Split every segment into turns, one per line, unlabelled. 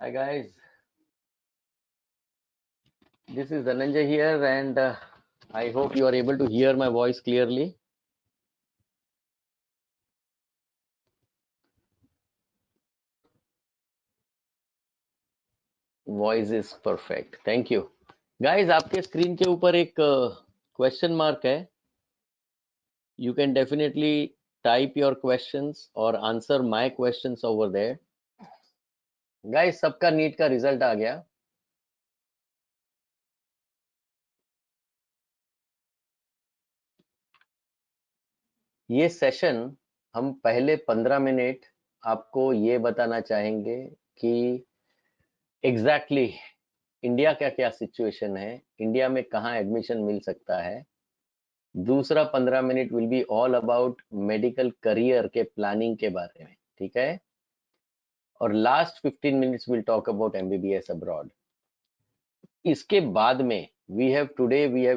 Hi guys, this is Dhananjay here and I hope you are able to hear my voice clearly. Voice is perfect. Thank you. Guys, आपके screen के ऊपर एक question mark है. You can definitely type your questions or answer my questions over there. Guys, सबका NEET का result आ गया. ये session हम पहले 15 मिनट आपको ये बताना चाहेंगे कि एग्जैक्टली इंडिया का क्या सिचुएशन है, इंडिया में कहाँ एडमिशन मिल सकता है. दूसरा 15 minute will be all about medical career के प्लानिंग के बारे में, ठीक है. और last 15 minutes will talk about MBBS abroad. इसके बाद में we have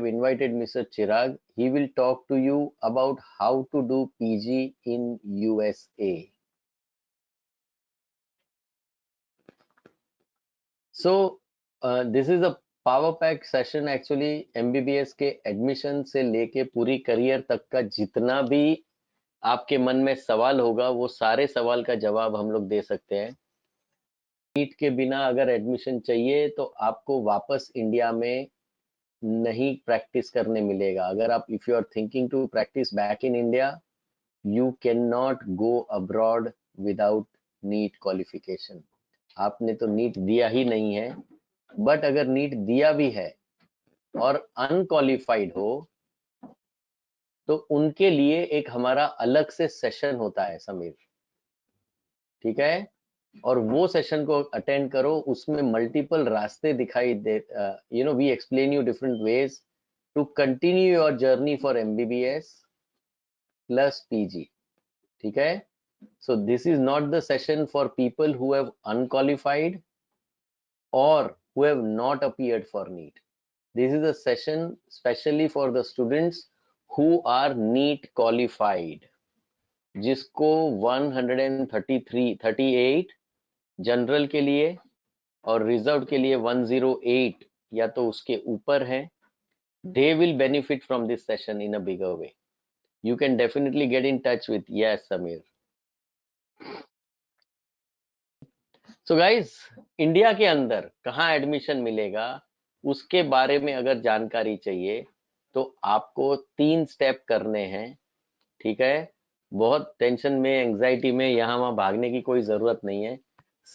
invited Mr. Chirag. He will talk to you about how to do PG in USA. So this is a power pack session. Actually MBBS के admission से लेके पूरी career तक का जितना भी आपके मन में सवाल होगा वो सारे सवाल का जवाब हम लोग दे सकते हैं. नीट के बिना अगर एडमिशन चाहिए तो आपको वापस इंडिया में नहीं प्रैक्टिस करने मिलेगा. अगर आप if you are thinking to practice back in India, you can not go abroad without NEET qualification. आपने तो नीट दिया ही नहीं है, बट अगर नीट दिया भी है और अनक्वालिफाइड हो तो उनके लिए एक हमारा अलग से सेशन होता है समीर, ठीक है. और वो सेशन को अटेंड करो, उसमें मल्टीपल रास्ते दिखाई दे. You know we explain you different ways to continue your journey for MBBS plus PG, ठीक है. So this is not the session for people who have unqualified or who have not appeared for NEET. This is a session specially for the students who are NEET qualified, जिसको 138 general के लिए और reserve के लिए 108 या तो उसके ऊपर है. They will benefit from this session in a bigger way. You can definitely get in touch with yes Samir. So guys, India के अंदर कहाँ एडमिशन मिलेगा उसके बारे में अगर जानकारी चाहिए तो आपको 3 स्टेप करने हैं, ठीक है. बहुत टेंशन में, एंजाइटी में यहाँ वहां भागने की कोई जरूरत नहीं है.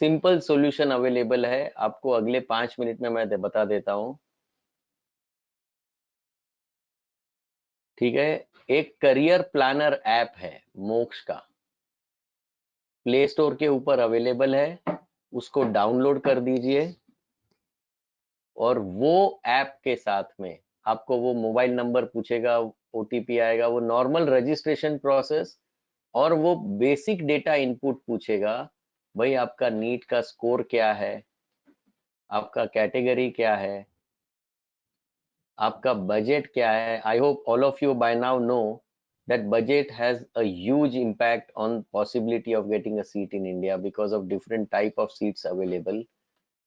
सिंपल सॉल्यूशन अवेलेबल है आपको. अगले 5 मिनट में मैं बता देता हूँ, ठीक है. एक करियर प्लानर ऐप है मोक्ष का, प्ले स्टोर के ऊपर अवेलेबल है. उसको डाउनलोड कर दीजिए और वो ऐप के साथ में आपको वो मोबाइल नंबर पूछेगा, ओटीपी आएगा, वो नॉर्मल रजिस्ट्रेशन प्रोसेस और वो बेसिक डेटा इनपुट पूछेगा. भाई आपका नीट का स्कोर क्या है, आपका कैटेगरी क्या है, आपका बजट क्या है. I hope all of you by now know that budget has a huge impact on possibility of getting a seat in India because of different type of seats available.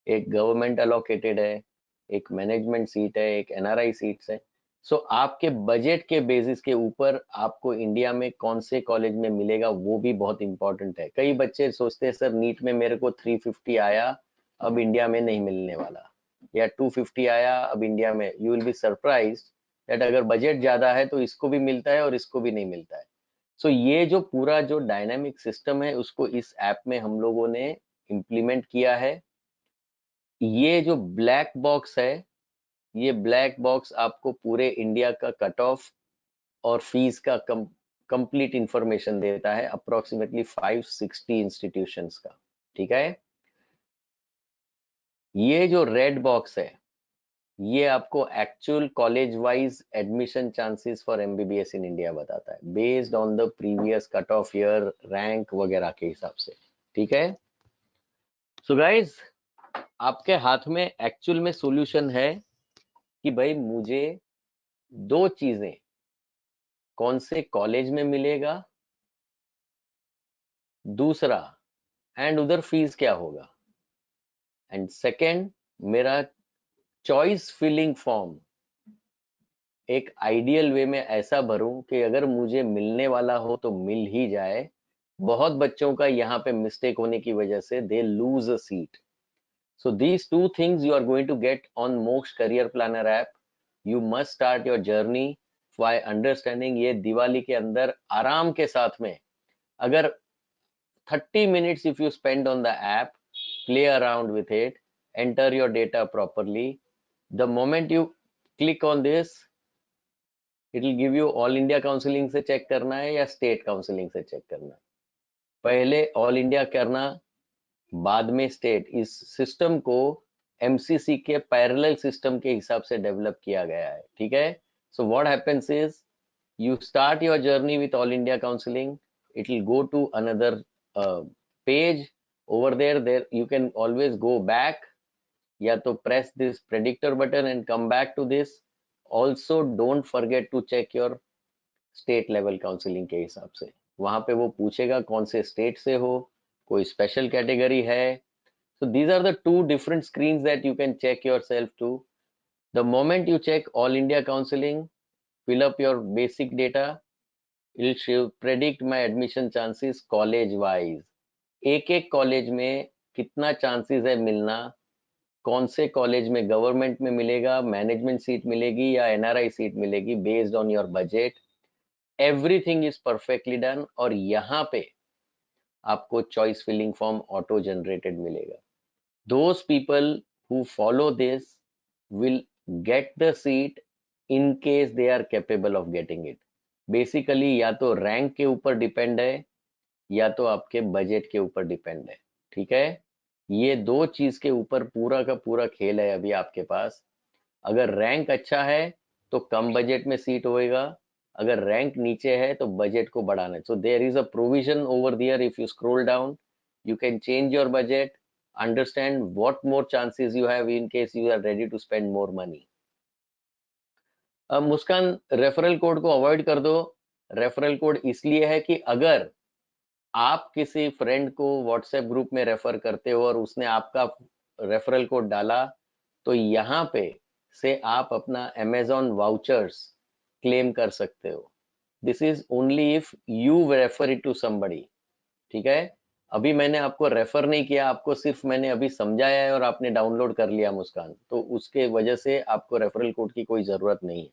एक गवर्नमेंट अलोकेटेड है, एक management seat है, एक NRI seats है. सो आपके budget के basis के ऊपर आपको इंडिया में कौन से कॉलेज में मिलेगा वो भी बहुत इंपॉर्टेंट है. कई बच्चे सोचते हैं सर नीट में मेरे को 350 आया, अब इंडिया में नहीं मिलने वाला, या 250 आया अब इंडिया में. You will be surprised that अगर बजट ज्यादा है तो इसको भी मिलता है और इसको भी नहीं मिलता है. सो ये जो पूरा जो डायनामिक सिस्टम है उसको इस ऐप में हम लोगों ने इम्प्लीमेंट किया है. ये जो ब्लैक बॉक्स है, ये ब्लैक बॉक्स आपको पूरे इंडिया का कट ऑफ और फीस का कंप्लीट इंफॉर्मेशन देता है, अप्रोक्सीमेटली 560 इंस्टीट्यूशंस का, ठीक है. ये जो रेड बॉक्स है ये आपको actual college wise admission chances for MBBS in India बताता है, based on the previous cut off year, rank वगैरह के हिसाब से, ठीक है. सो गाइज, आपके हाथ में एक्चुअल में सॉल्यूशन है कि भाई मुझे 2 चीजें, कौन से कॉलेज में मिलेगा, दूसरा एंड उधर फीस क्या होगा. एंड सेकेंड, मेरा चॉइस फिलिंग फॉर्म एक आइडियल वे में ऐसा भरूं कि अगर मुझे मिलने वाला हो तो मिल ही जाए। बहुत बच्चों का यहाँ पे मिस्टेक होने की वजह से they lose a seat. So these two things you are going to get on Moksha Career Planner app. You must start your journey by understanding ये दिवाली के अंदर आराम के साथ में अगर 30 minutes if you spend on the app, play around with it, enter your data properly. The moment you click on this, it will give you all India counseling से check करना है या state counseling से check करना है। पहले all India करना, बाद में स्टेट। इस सिस्टम को एमसीसी के पैरेलल सिस्टम के हिसाब से डेवलप किया गया है, ठीक है। So what happens is you start your journey with all India counseling, it will go to another page over there you can always go back या तो press this predictor button and come back to this. Also don't forget to check your state level counseling के हिसाब से, वहां पे वो पूछेगा कौन से स्टेट से हो, कोई स्पेशल कैटेगरी है। So these are the two different screens that you can check yourself to. The moment you check all India counseling, fill up your basic data, it will predict my admission chances college wise. एक एक college में कितना chances है मिलना, कौन से college में government में मिलेगा, मैनेजमेंट सीट मिलेगी या एनआरआई सीट मिलेगी, based on your budget. Everything is perfectly done और यहाँ पे आपको choice filling form auto generated मिलेगा। Those people who follow this will get the seat in case they are capable of getting it. Basically या तो rank के ऊपर depend है या तो आपके बजट के ऊपर डिपेंड है, ठीक है। ये दो चीज के ऊपर पूरा का पूरा खेल है अभी आपके पास। अगर रैंक अच्छा है तो कम बजट में सीट होएगा, अगर रैंक नीचे है तो बजट को बढ़ाना है। So there is a provision over there, if you scroll down you can change your budget, understand what more chances you have in case you are ready to spend more money. अब मुस्कान, referral code को avoid कर दो। Referral code इसलिए है कि अगर आप किसी फ्रेंड को व्हाट्सएप ग्रुप में रेफर करते हो और उसने आपका रेफरल कोड डाला तो यहाँ पे से आप अपना अमेजॉन वाउचर्स क्लेम कर सकते हो। This is only if you refer it to somebody, ठीक है। अभी मैंने आपको रेफर नहीं किया, आपको सिर्फ मैंने अभी समझाया है और आपने डाउनलोड कर लिया मुस्कान, तो उसके वजह से आपको रेफरल कोड की कोई जरूरत नहीं है,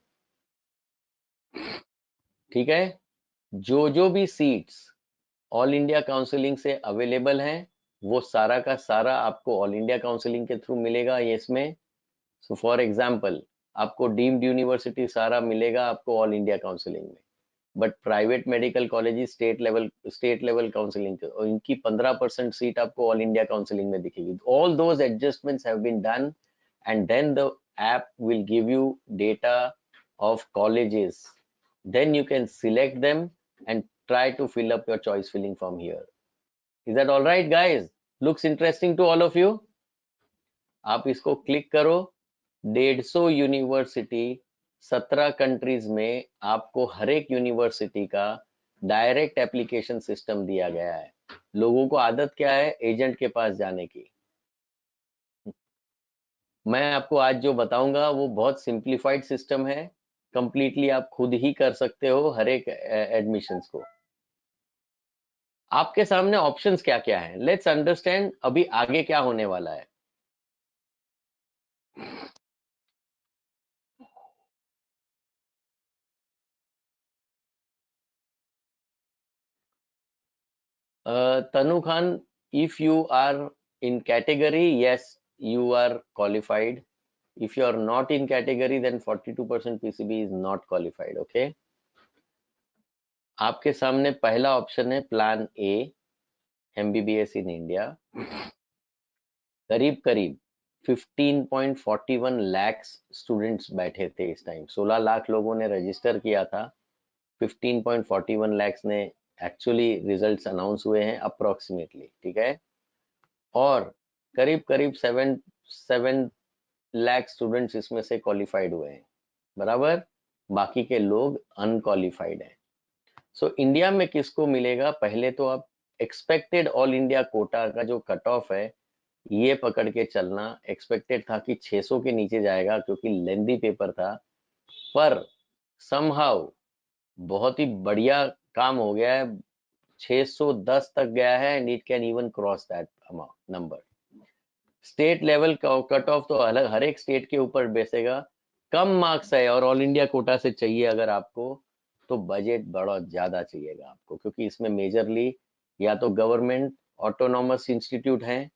ठीक है। जो भी सीट्स ऑल इंडिया काउंसलिंग से अवेलेबल हैं वो सारा का सारा आपको ऑल इंडिया काउंसलिंग के थ्रू मिलेगा ये इसमें। सो फॉर एग्जांपल आपको डीम्ड यूनिवर्सिटी सारा मिलेगा आपको ऑल इंडिया काउंसलिंग में, but private medical college state level counselling और इनकी 15% सीट आपको ऑल इंडिया काउंसलिंग में दिखेगी। All those adjustments have been done and then the app will give you data of colleges, then you can select them and try to fill up your choice filling form here. Is that all right guys? Looks interesting to all of you? आप इसको click करो। 150 university 17 countries में आपको हर एक university का direct application system दिया गया है। लोगों को आदत क्या है एजेंट के पास जाने की। मैं आपको आज जो बताऊंगा वो बहुत सिंप्लीफाइड सिस्टम है, कंप्लीटली आप खुद ही कर सकते हो हर एक एडमिशंस को। आपके सामने ऑप्शंस क्या क्या हैं, लेट्स अंडरस्टैंड अभी आगे क्या होने वाला है। Tanu Khan, if you are in category, yes, you are qualified. If you are not in category, then 42% PCB is not qualified. Okay. आपके सामने पहला ऑप्शन है plan A, MBBS in India. करीब करीब 15.41 लाख स्टूडेंट्स बैठे थे इस टाइम। 16 लाख लोगों ने रजिस्टर किया था, 15.41 लाख ने एक्चुअली रिजल्ट्स अनाउंस हुए हैं अप्रोक्सीमेटली, ठीक है। और करीब करीब 7 लाख स्टूडेंट्स इसमें से क्वालिफाइड हुए हैं, बराबर। बाकी के लोग अनक्वालिफाइड हैं। सो इंडिया में किसको मिलेगा, पहले तो आप एक्सपेक्टेड ऑल इंडिया कोटा का जो कट ऑफ है ये पकड़ के चलना। एक्सपेक्टेड था कि 600 के नीचे जाएगा क्योंकि लेंदी पेपर था, पर समहाउ बहुत ही बढ़िया काम हो गया है। 610 तक गया है and it can even cross that number. State level cut off तो अलग, हर एक स्टेट के ऊपर बेसेगा। कम मार्क्स है और ऑल इंडिया कोटा से चाहिए अगर आपको, तो बजट बड़ा ज्यादा चाहिएगा आपको, क्योंकि इसमें मेजरली या तो गवर्नमेंट ऑटोनॉमस इंस्टीट्यूट हैं,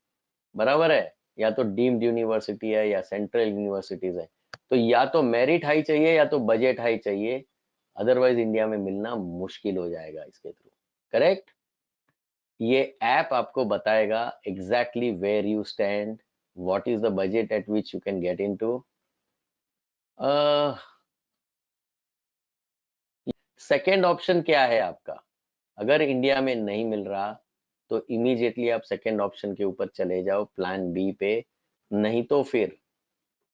बराबर है, या तो डीम्ड यूनिवर्सिटी है या सेंट्रल यूनिवर्सिटीज है। तो या तो मेरिट हाई चाहिए या तो बजट हाई चाहिए, अदरवाइज इंडिया में मिलना मुश्किल हो जाएगा इसके थ्रू। करेक्ट। ये ऐप आपको बताएगा exactly where you stand, what is the budget at which you can get into. Second option क्या है आपका? अगर इंडिया में नहीं मिल रहा तो इमीडिएटली आप सेकंड ऑप्शन के ऊपर चले जाओ, प्लान बी पे। नहीं तो फिर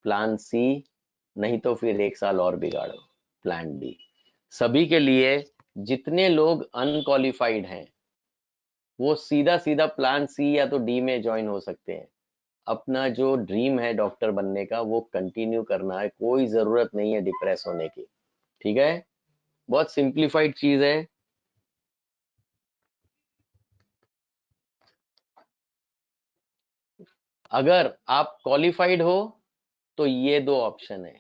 प्लान सी, नहीं तो फिर एक साल और बिगाड़ो, प्लान डी। सभी के लिए, जितने लोग अनक्वालिफाइड हैं वो सीधा सीधा प्लान सी या तो डी में ज्वाइन हो सकते हैं। अपना जो ड्रीम है डॉक्टर बनने का वो कंटिन्यू करना है, कोई जरूरत नहीं है डिप्रेस होने की। ठीक है, बहुत सिंप्लीफाइड चीज है। अगर आप क्वालिफाइड हो तो ये दो ऑप्शन है,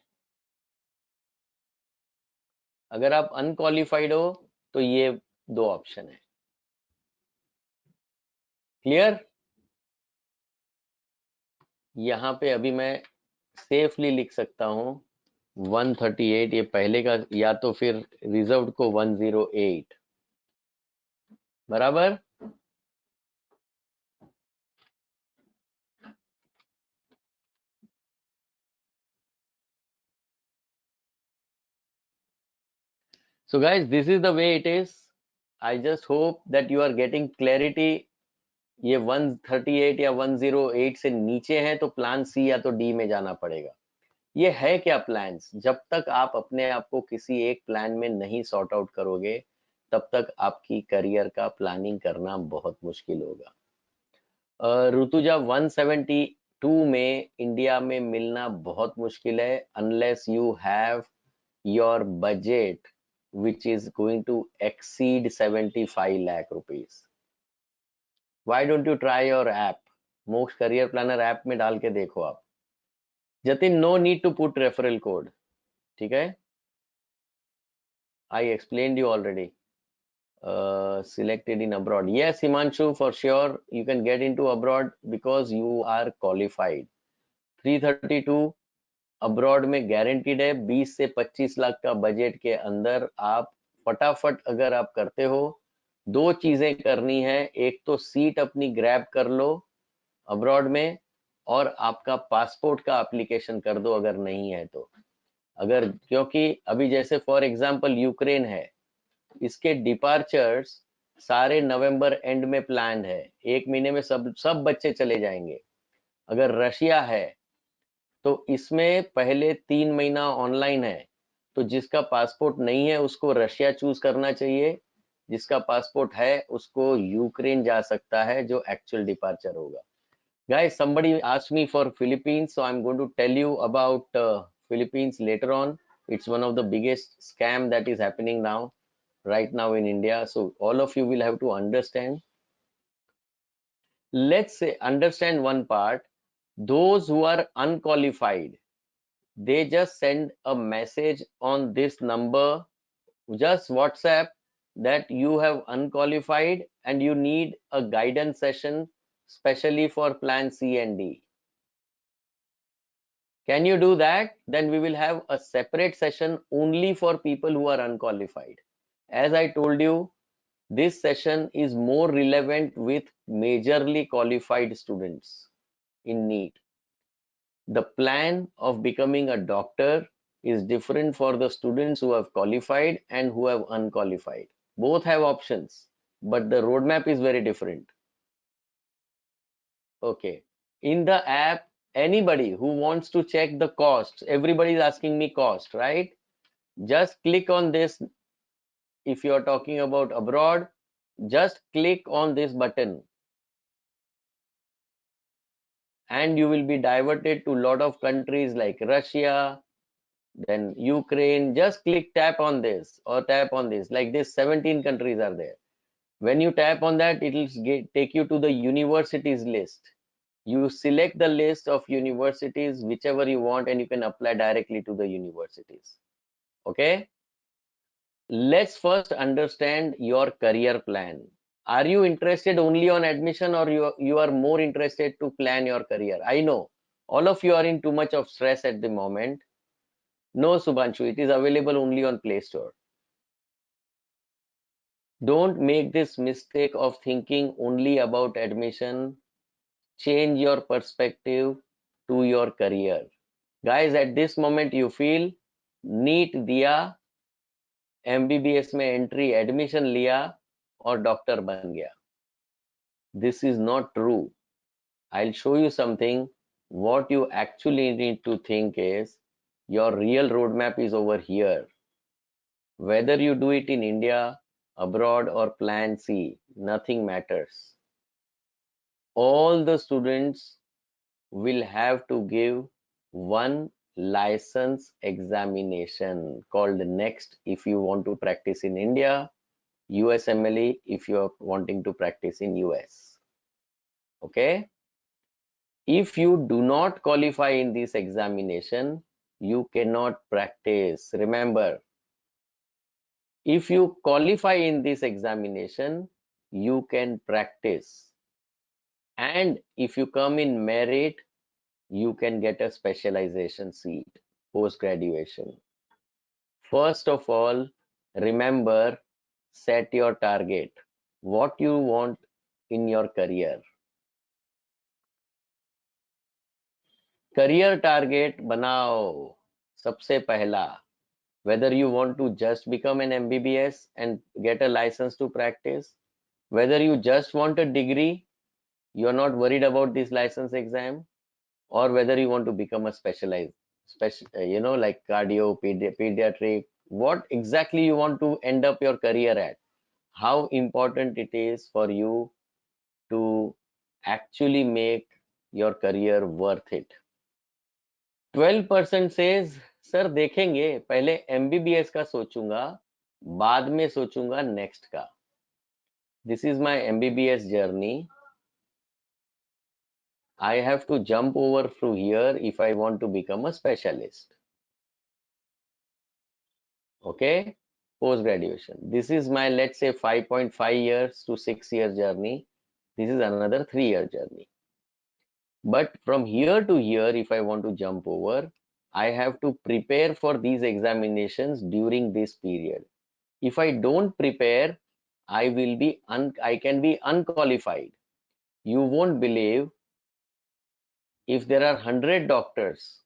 अगर आप अनक्वालिफाइड हो तो ये दो ऑप्शन है। क्लियर? यहाँ पे अभी मैं सेफली लिख सकता हूँ 138, ये पहले का, या तो फिर रिजर्व को 108, बराबर। So guys, this is the way it is. I just hope that you are getting clarity. ये 138 या 108 से नीचे है तो प्लान सी या तो डी में जाना पड़ेगा। ये है क्या प्लान्स? जब तक आप अपने आप को किसी एक प्लान में नहीं सॉर्ट आउट करोगे तब तक आपकी करियर का प्लानिंग करना बहुत मुश्किल होगा। ऋतुजा 172 में इंडिया में मिलना बहुत मुश्किल है unless you have your budget which is going to exceed 75 lakh rupees. Why don't you try your app? Moksh career planner app में डाल के देखो आप। Jatin, no need to put referral code, ठीक है? I explained you already. Selected in abroad, yes Himanshu, for sure you can get into abroad because you are qualified. 332 abroad में guaranteed है। 20 से 25 लाख का बजट के अंदर आप फटाफट अगर आप करते हो, दो चीजें करनी है, एक तो सीट अपनी ग्रैब कर लो अब्रॉड में, और आपका पासपोर्ट का एप्लीकेशन कर दो अगर नहीं है तो। अगर, क्योंकि अभी जैसे फॉर एग्जांपल यूक्रेन है, इसके डिपार्चर्स सारे नवंबर एंड में प्लान है, एक महीने में सब सब बच्चे चले जाएंगे। अगर रशिया है तो इसमें पहले 3 महीना ऑनलाइन है, तो जिसका पासपोर्ट नहीं है उसको रशिया चूज करना चाहिए, जिसका पासपोर्ट है उसको यूक्रेन जा सकता है, जो एक्चुअल डिपार्चर होगा। Guys, somebody asked me for Philippines, so I'm going to tell you about Philippines later on. It's one of the biggest scam that is happening now, right now in India. So all of you will have to understand. Let's say understand one part. Those who are unqualified, they just send a message on this number, just WhatsApp, that you have unqualified and you need a guidance session specially for plan C and D. Can you do that? Then we will have a separate session only for people who are unqualified. As I told you, this session is more relevant with majorly qualified students in NEET. The plan of becoming a doctor is different for the students who have qualified and who have unqualified. Both have options, but the roadmap is very different. Okay. In the app, anybody who wants to check the costs, everybody is asking me cost, right? Just click on this. If you are talking about abroad, just click on this button. and you will be diverted to a lot of countries like Russia, then Ukraine. Just click tap on this or tap on this. Like this, 17 countries are there. When you tap on that, it will take you to the universities list. You select the list of universities, whichever you want, and you can apply directly to the universities. Okay? Let's first understand your career plan. Are you interested only on admission, or you are more interested to plan your career? I know all of you are in too much of stress at the moment. No, Subhanshu, it is available only on Play Store. Don't make this mistake of thinking only about admission. Change your perspective to your career. Guys, at this moment you feel NEET दिया, MBBS में entry admission लिया और doctor बन गया. This is not true. I'll show you something. What you actually need to think is your real roadmap is over here. Whether you do it in India, abroad, or plan C, nothing matters. All the students will have to give one license examination called next if you want to practice in India, USMLE if you are wanting to practice in US. Okay? If you do not qualify in this examination, you cannot practice. Remember, if you qualify in this examination, you can practice. And if you come in merit, you can get a specialization seat post graduation. First of all, remember, set your target. What you want in your career. Career target banao. सबसे पहला, whether you want to just become an MBBS and get a license to practice, whether you just want a degree, you're not worried about this license exam, or whether you want to become a specialized, like cardio, pediatric, what exactly you want to end up your career at, how important it is for you to actually make your career worth it. 12% says sir देखेंगे, पहले MBBS का सोचूंगा, बाद में सोचूंगा next का. This is my MBBS journey. I have to jump over through here if I want to become a specialist. Okay, post graduation. This is my, let's say, 5.5 years to 6 year journey. This is another 3-year journey. But from here to here, if I want to jump over, I have to prepare for these examinations during this period. If I don't prepare, I can be unqualified. You won't believe, if there are 100 doctors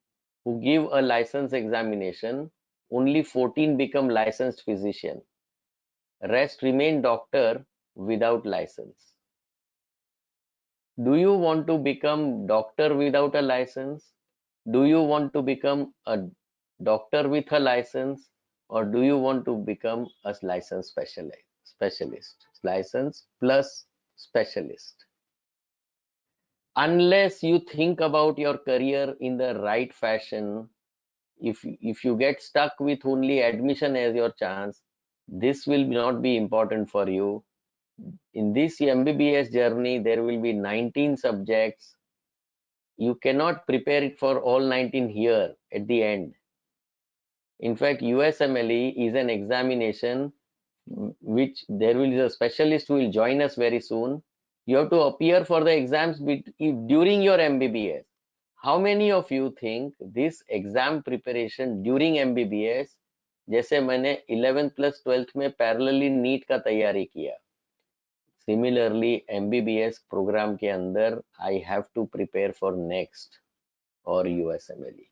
who give a license examination, only 14 become licensed physician. Rest remain doctor without license. Do you want to become doctor without a license? Do you want to become a doctor with a license, or do you want to become a licensed specialist? License plus specialist. Unless you think about your career in the right fashion, if you get stuck with only admission as your chance, this will not be important for you. In this MBBS journey, there will be 19 subjects. You cannot prepare it for all 19 here at the end. In fact, USMLE is an examination which there will be a specialist who will join us very soon. You have to appear for the exams during your MBBS. How many of you think this exam preparation during MBBS, जैसे मैंने 11th plus 12th में parallelly NEET का तैयारी किया, similarly MBBS program के अंदर I have to prepare for next or USMLE.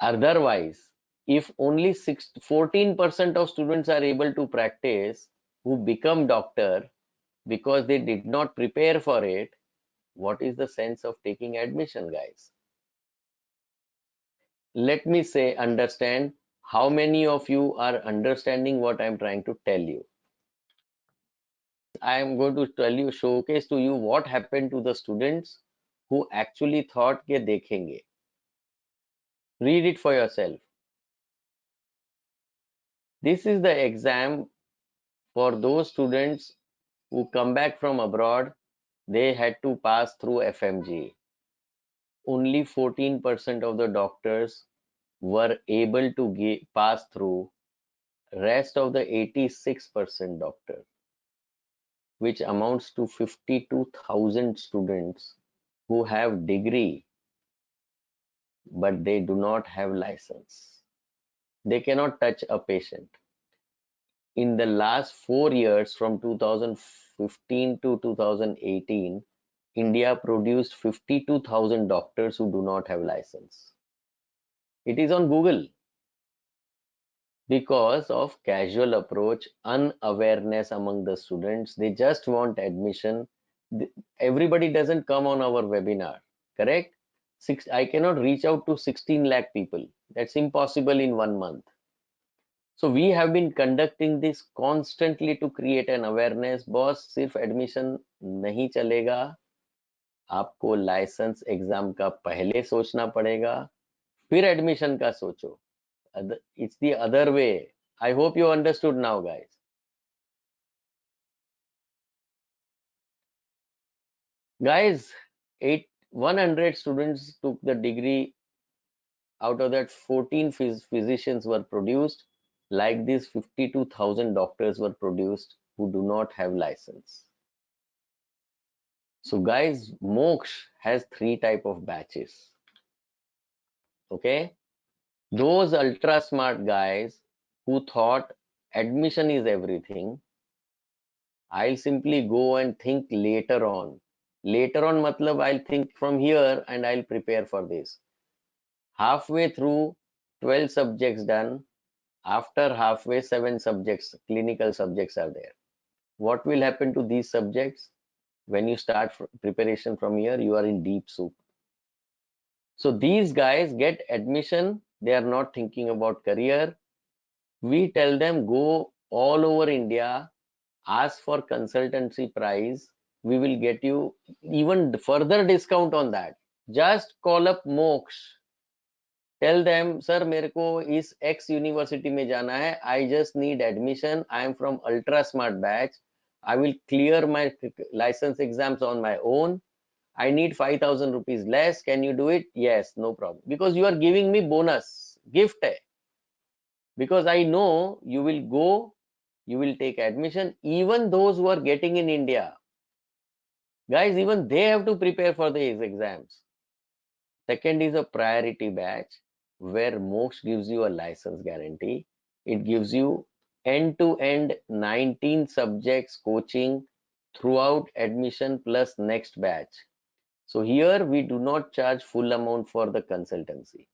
Otherwise, if only 14% of students are able to practice who become doctor because they did not prepare for it, what is the sense of taking admission, guys? Let me say, understand, how many of you are understanding what I'm trying to tell you? I am going to tell you, showcase to you what happened to the students who actually thought के देखेंगे. Read it for yourself. This is the exam for those students who come back from abroad. They had to pass through FMG. Only 14% of the doctors were able to pass through. Rest of the 86% doctor, which amounts to 52,000 students who have degree but they do not have license. They cannot touch a patient. In the last 4 years, from 2015 to 2018, India produced 52,000 doctors who do not have license. It is on Google. Because of casual approach, unawareness among the students, they just want admission. Everybody doesn't come on our webinar, correct? I cannot reach out to 16 lakh people. That's impossible in 1 month. So we have been conducting this constantly to create an awareness. Boss, सिर्फ admission नहीं चलेगा, आपको licence exam का पहले सोचना पड़ेगा, फिर admission का सोचो. It's the other way. I hope you understood now, guys. Guys, 100 students took the degree. Out of that, 14 physicians were produced. Like this, 52,000 doctors were produced who do not have license. So guys, Moksha has 3 type of batches. Okay, those ultra smart guys who thought admission is everything, I'll simply go and think later on. Later on matlab I'll think from here and I'll prepare for this. Halfway through, 12 subjects done. After halfway, 7 subjects, clinical subjects are there. What will happen to these subjects? When you start preparation from here, you are in deep soup. So these guys get admission. They are not thinking about career. We tell them go all over India, ask for consultancy price. We will get you even further discount on that. Just call up Moksha. Tell them, sir, मेरे को इस X university में जाना है. I just need admission. I am from Ultra Smart batch. I will clear my license exams on my own. I need 5,000 rupees less. Can you do it? Yes, no problem. Because you are giving me bonus, gift hai. Because I know you will go, you will take admission. Even those who are getting in India, guys, even they have to prepare for these exams. Second is a priority batch where Moksha gives you a license guarantee. It gives you end-to-end 19 subjects coaching throughout admission plus next batch. So here we do not charge full amount for the consultancy.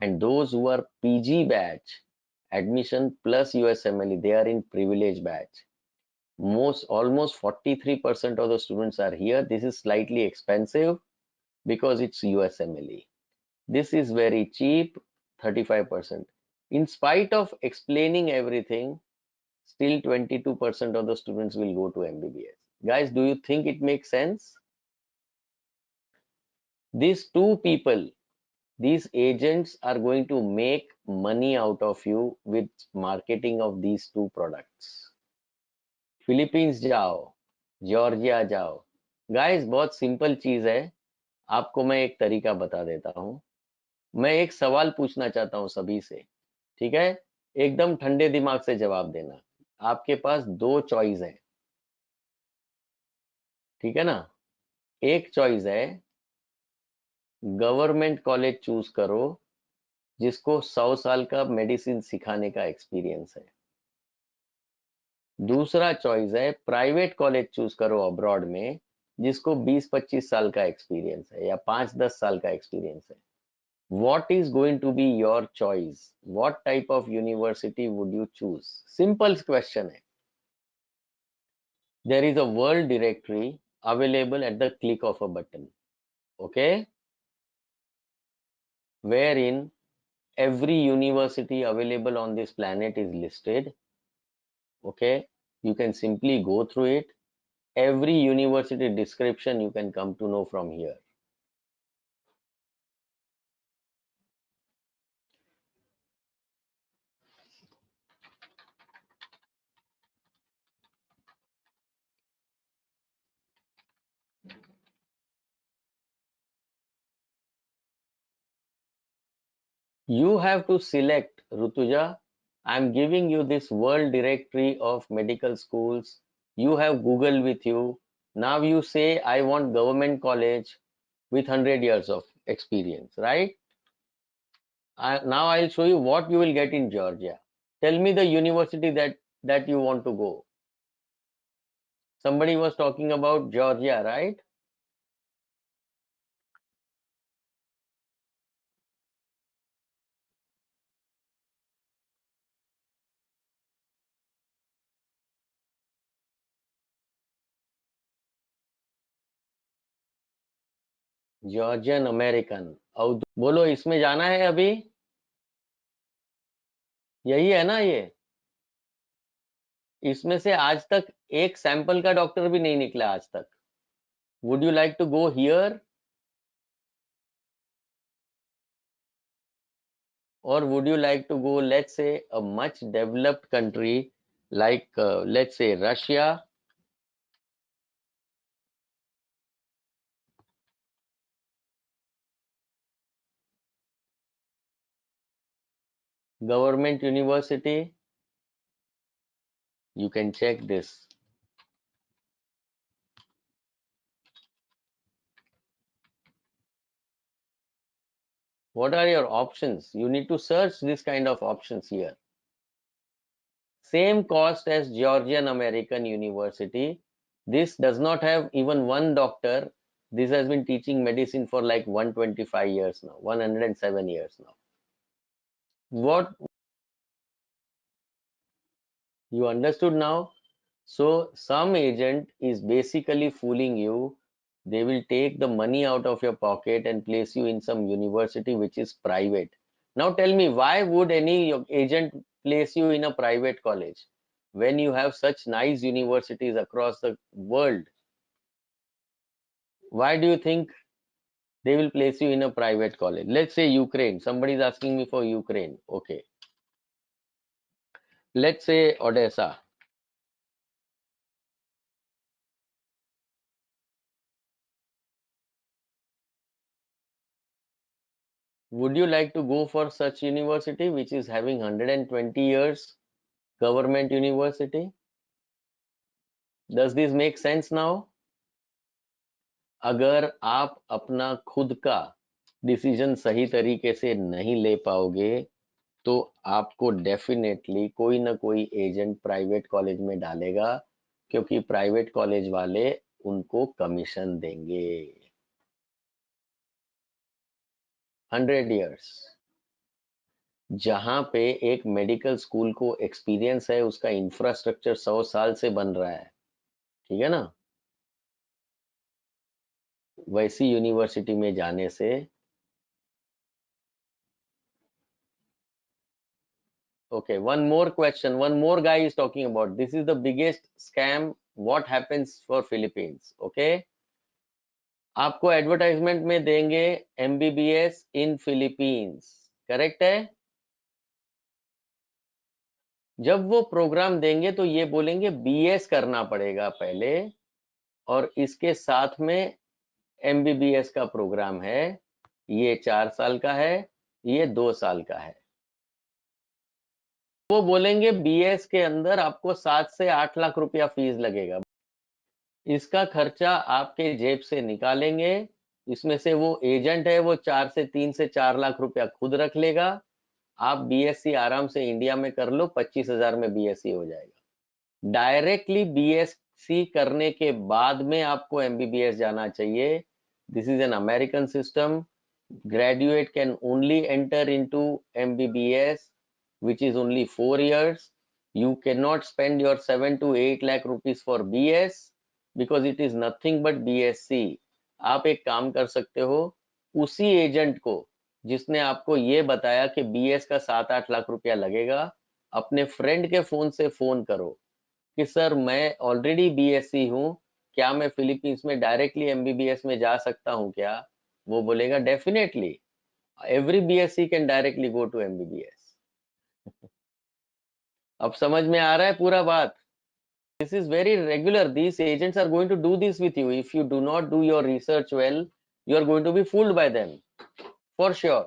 And those who are PG batch, admission plus USMLE, they are in privilege batch. Almost 43% of the students are here. This is slightly expensive because it's USMLE. This is very cheap, 35%. In spite of explaining everything, still 22% of the students will go to MBBS. Guys, do you think it makes sense? These two people, these agents are going to make money out of you with marketing of these two products. Philippines जाओ, Georgia जाओ. Guys, बहुत simple चीज है. आपको मैं एक तरीका बता देता हूं. मैं एक सवाल पूछना चाहता हूं सभी से, ठीक है? एकदम ठंडे दिमाग से जवाब देना. आपके पास 2 चॉइस है, ठीक है ना? एक चॉइस है गवर्नमेंट कॉलेज चूज करो जिसको 100 साल का मेडिसिन सिखाने का एक्सपीरियंस है. दूसरा चॉइस है प्राइवेट कॉलेज चूज करो अब्रॉड में जिसको 20-25 साल का एक्सपीरियंस है या 5-10 साल का एक्सपीरियंस है. What is going to be your choice? What type of university would you choose? Simple question hai. There is a world directory available at the click of a button, okay? Wherein every university available on this planet is listed, okay? You can simply go through it. every university description you can come to know from here. You have to select, Rutuja. I'm giving you this world directory of medical schools. You have Google with you. Now you say, I want government college with 100 years of experience, right? Now I'll show you what you will get in Georgia. Tell me the university that you want to go. Somebody was talking about Georgia, right? Georgian American. और बोलो, इसमें जाना है अभी? यही है ना ये? इसमें से आज तक एक सैंपल का डॉक्टर भी नहीं निकला आज तक। Would you like to go here, और would you like to go, let's say, a much developed country like let's say Russia? Government university, you can check this. What are your options? You need to search this kind of options here. Same cost as Georgian American University. This does not have even one doctor. This has been teaching medicine for like 125 years now, 107 years now. What you understood now? So some agent is basically fooling you. They will take the money out of your pocket and place you in some university which is private. Now tell me, why would any agent place you in a private college when you have such nice universities across the world? Why do you think they will place you in a private college? Let's say Ukraine. Somebody is asking me for Ukraine. Okay. Let's say Odessa. Would you like to go for such university which is having 120 years government university? Does this make sense now? अगर आप अपना खुद का decision सही तरीके से नहीं ले पाओगे तो आपको डेफिनेटली कोई ना कोई एजेंट प्राइवेट कॉलेज में डालेगा, क्योंकि प्राइवेट कॉलेज वाले उनको कमीशन देंगे। 100 years, जहां पे एक मेडिकल स्कूल को एक्सपीरियंस है, उसका इंफ्रास्ट्रक्चर 100 साल से बन रहा है, ठीक है ना, वैसी यूनिवर्सिटी में जाने से। Okay, one more question. One more guy is talking about this is the biggest scam. What happens for Philippines? Okay, आपको एडवर्टाइजमेंट में देंगे MBBS इन फिलीपींस, करेक्ट है? जब वो प्रोग्राम देंगे तो ये बोलेंगे BS करना पड़ेगा पहले, और इसके साथ में MBBS का प्रोग्राम है, ये 4 साल का है, ये 2 साल का है। वो बोलेंगे BS के अंदर आपको 7 से 8 लाख रुपया फीस लगेगा। इसका खर्चा आपके जेब से निकालेंगे। इसमें से वो एजेंट है, वो 3 से 4 लाख रुपया खुद रख लेगा। आप BSc आराम से इंडिया में कर लो, 25,000 में BSc हो जाएगा। डायरेक्टली BSc करने के बाद में आपको MBBS जाना चाहिए। This is an American system. Graduate can only enter into MBBS, which is only 4 years. You cannot spend your 7 to 8 lakh rupees for BS because it is nothing but BSc. आप एक काम कर सकते हो, उसी agent को जिसने आपको ये बताया कि BS का 7-8 लाख रुपया लगेगा, अपने फ्रेंड के फोन से फोन करो कि सर मैं ऑलरेडी BSc हूँ, क्या मैं फिलीपींस में डायरेक्टली एमबीबीएस में जा सकता हूँ क्या? वो बोलेगा definitely, every BSc can directly go to MBBS. अब समझ में आ रहा है पूरा बात? This is very regular. These agents are going to do this with you. If you do not do your research well, you are going to be fooled by them, for sure.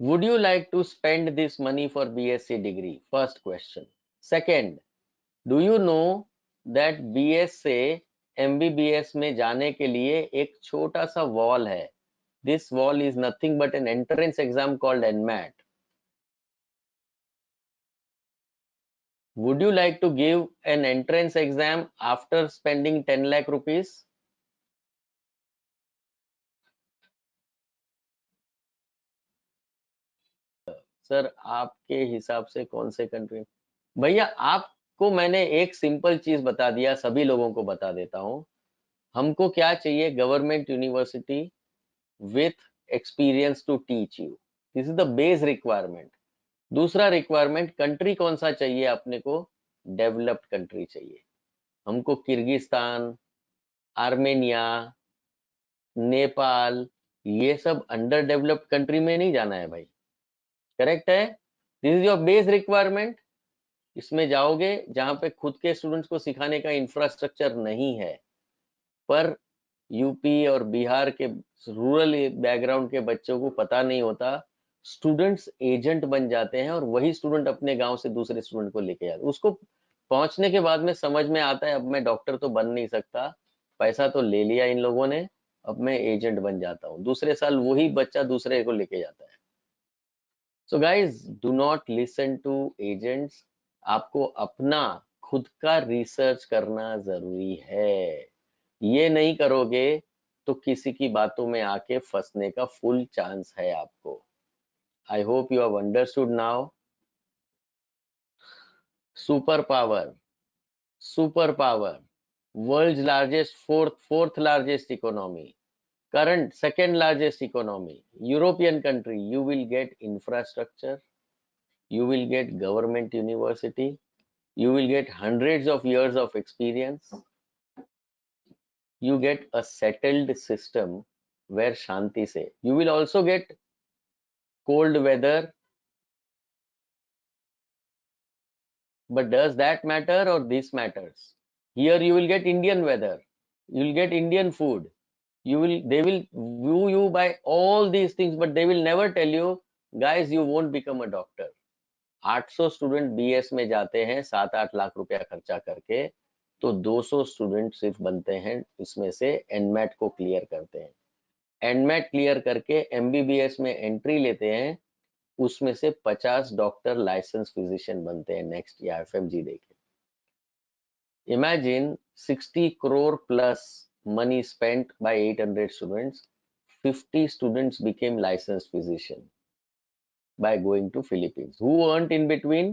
Would you like to spend this money for BSc degree? First question. Second, do you know that BS से MBBS में जाने के लिए एक छोटा सा wall है? This wall is nothing but an entrance exam called NMAT. Would you like to give an entrance exam after spending 10 lakh rupees? Sir आपके हिसाब से कौन से कंट्री? भैया आपको मैंने एक सिंपल चीज बता दिया, सभी लोगों को बता देता हूँ। हमको क्या चाहिए? Government university with experience to teach you, this is the base requirement. दूसरा रिक्वायरमेंट, कंट्री कौन सा चाहिए अपने को? डेवलप्ड कंट्री चाहिए। हमको किर्गिस्तान, आर्मेनिया, नेपाल, ये सब अंडर डेवलप्ड कंट्री में नहीं जाना है भाई। करेक्ट है? This is your base requirement. इसमें जाओगे जहां पे खुद के स्टूडेंट्स को सिखाने का इंफ्रास्ट्रक्चर नहीं है, पर यूपी और बिहार के रूरल बैकग्राउंड के बच्चों को पता नहीं होता, स्टूडेंट्स एजेंट बन जाते हैं और वही स्टूडेंट अपने गांव से दूसरे स्टूडेंट को लेके जाते, उसको पहुंचने के बाद में समझ में आता है अब मैं डॉक्टर तो बन नहीं सकता, पैसा तो ले लिया इन लोगों ने, अब मैं एजेंट बन जाता हूँ। दूसरे साल वही बच्चा दूसरे को लेके जाता है। So guys, do not listen to agents. आपको अपना खुद का रिसर्च करना जरूरी है। ये नहीं करोगे तो किसी की बातों में आके फंसने का फुल चांस है आपको। I hope you have understood now. Super power, super power, world largest, fourth largest economy, current second largest economy, European country, you will get infrastructure, you will get government university, you will get hundreds of years of experience, you get a settled system where shanti se, you will also get cold weather, but does that matter or this matters? Here you will get Indian weather, you will get Indian food, they will view you by all these things, but they will never tell you, guys, you won't become a doctor. 800 student BS में जाते हैं 7-8 लाख रुपया खर्चा करके, तो 200 student सिर्फ बनते हैं, इसमें से एनमैट को क्लियर करते हैं। एनमैट क्लियर करके एमबीबीएस में एंट्री लेते हैं, उसमें से 50 डॉक्टर लाइसेंस फिजिशियन बनते हैं नेक्स्ट ईयर एफएमजी देके। Imagine 60 crore plus money spent by 800 students, 50 students became licensed physician by going to Philippines. Who earned in between?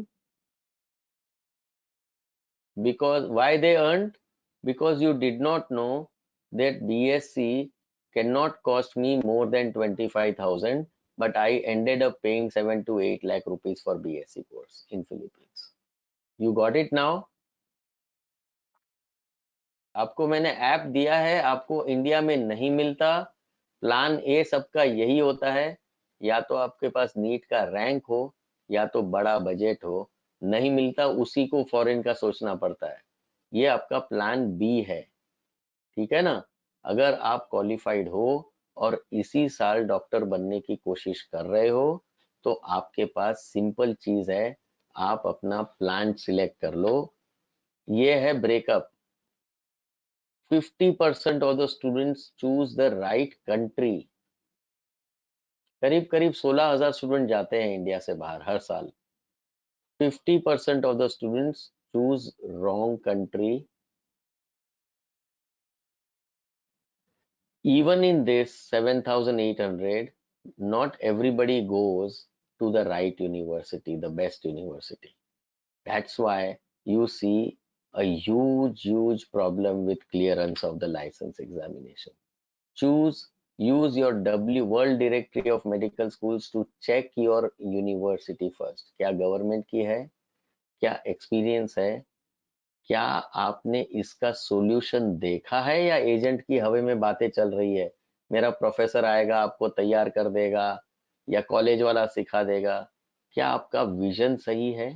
Because why they earned? Because you did not know that BSc cannot cost me more than 25,000, but I ended up paying 7 to 8 lakh rupees for BSc course in Philippines. You got it now? आपको मैंने app दिया है, आपको India में नहीं मिलता। Plan A सबका यही होता है, या तो आपके पास नीट का रैंक हो या तो बड़ा बजट हो, नहीं मिलता उसी को फॉरेन का सोचना पड़ता है। ये आपका प्लान बी है, ठीक है ना? अगर आप क्वालिफाइड हो और इसी साल डॉक्टर बनने की कोशिश कर रहे हो, तो आपके पास सिंपल चीज है, आप अपना प्लान सिलेक्ट कर लो। ये है breakup. 50% of the students choose the right country. करीब करीब 16,000 स्टूडेंट जाते हैं इंडिया से बाहर हर साल। 50% of the students choose wrong country. Even in this 7,800, not everybody goes to the right university, the best university. That's why you see a huge problem with clearance of the license examination. Choose use your World Directory of Medical Schools to check your university first. क्या government की है, क्या experience है, क्या आपने इसका solution देखा है, या एजेंट की हवा में बातें चल रही है, मेरा प्रोफेसर आएगा आपको तैयार कर देगा या कॉलेज वाला सिखा देगा? क्या आपका विजन सही है?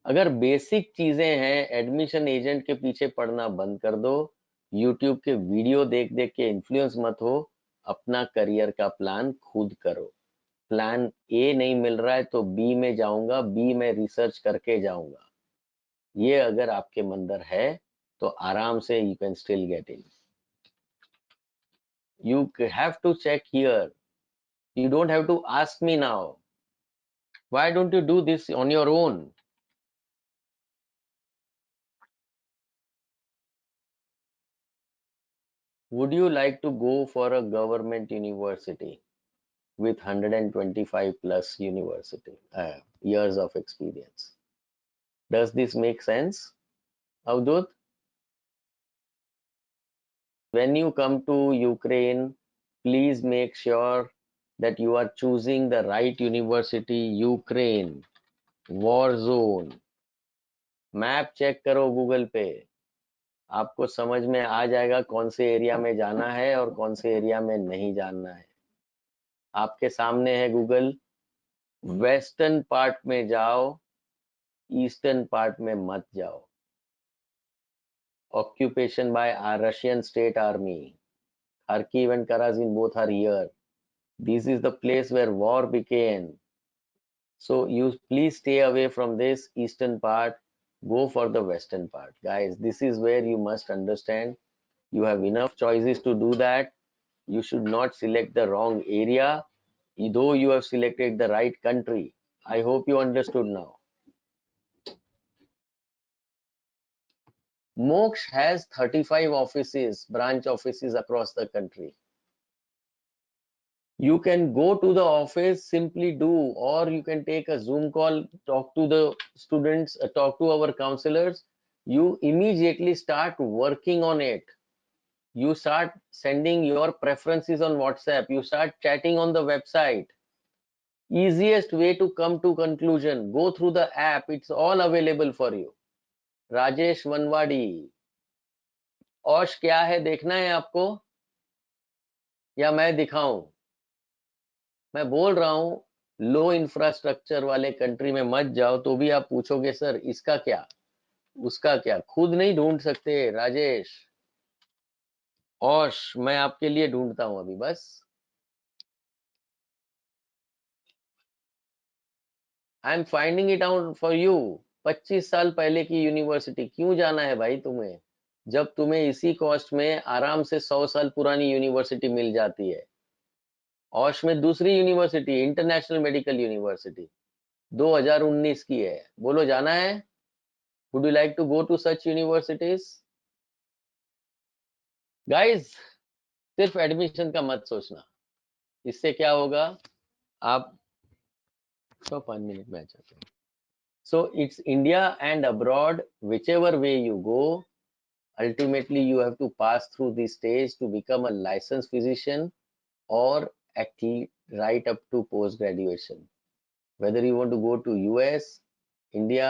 अगर बेसिक चीजें हैं, एडमिशन एजेंट के पीछे पड़ना बंद कर दो, यूट्यूब के वीडियो देख देख के इन्फ्लुएंस मत हो, अपना करियर का प्लान खुद करो। प्लान ए नहीं मिल रहा है तो बी में जाऊंगा, बी में रिसर्च करके जाऊंगा, ये अगर आपके अंदर है तो आराम से you can still get in. You have to check here, you don't have to ask me now. Why don't you do this on your own? Would you like to go for a government university with 125 plus university years of experience? Does this make sense, Avdut? When you come to Ukraine, please make sure that you are choosing the right university. Ukraine war zone, map check करो Google पे, आपको समझ में आ जाएगा कौन से area में जाना है और कौन से एरिया में नहीं जाना है। आपके सामने है गूगल, वेस्टर्न पार्ट में जाओ, ईस्टर्न पार्ट में मत जाओ। Occupation bye Russian state army, Kharkiv and Karazin both are here. This is the place where war began. So you please stay away from this eastern part, go for the western part. Guys, this is where you must understand you have enough choices to do that. You should not select the wrong area, though you have selected the right country. I hope you understood now. Moksha has 35 offices, branch offices across the country. You can go to the office, simply do, or you can take a Zoom call, talk to the students, talk to our counselors. You immediately start working on it. You start sending your preferences on WhatsApp. You start chatting on the website. Easiest way to come to conclusion, go through the app. It's all available for you. Rajesh Vanwadi, औश क्या है देखना है आपको या मैं दिखाऊं? मैं बोल रहा हूं लो इंफ्रास्ट्रक्चर वाले कंट्री में मत जाओ, तो भी आप पूछोगे सर इसका क्या, उसका क्या, खुद नहीं ढूंढ सकते राजेश। औश मैं आपके लिए ढूंढता हूं अभी बस। I am finding it out for you. 25 साल पहले की यूनिवर्सिटी क्यों जाना है भाई तुम्हें, जब तुम्हें इसी कॉस्ट में आराम से 100 साल पुरानी यूनिवर्सिटी मिल जाती है। औश में दूसरी यूनिवर्सिटी, इंटरनेशनल मेडिकल यूनिवर्सिटी, 2019 की है। बोलो जाना है? Would you like to go to such universities? Guys, सिर्फ एडमिशन का मत सोचना, इससे क्या होगा, आप तो 5 मिनट में आ जाते हैं। So it's India and abroad, which ever way you go, ultimately you have to pass through this stage to become a licensed physician, or actually right up to post graduation. Whether you want to go to US, India,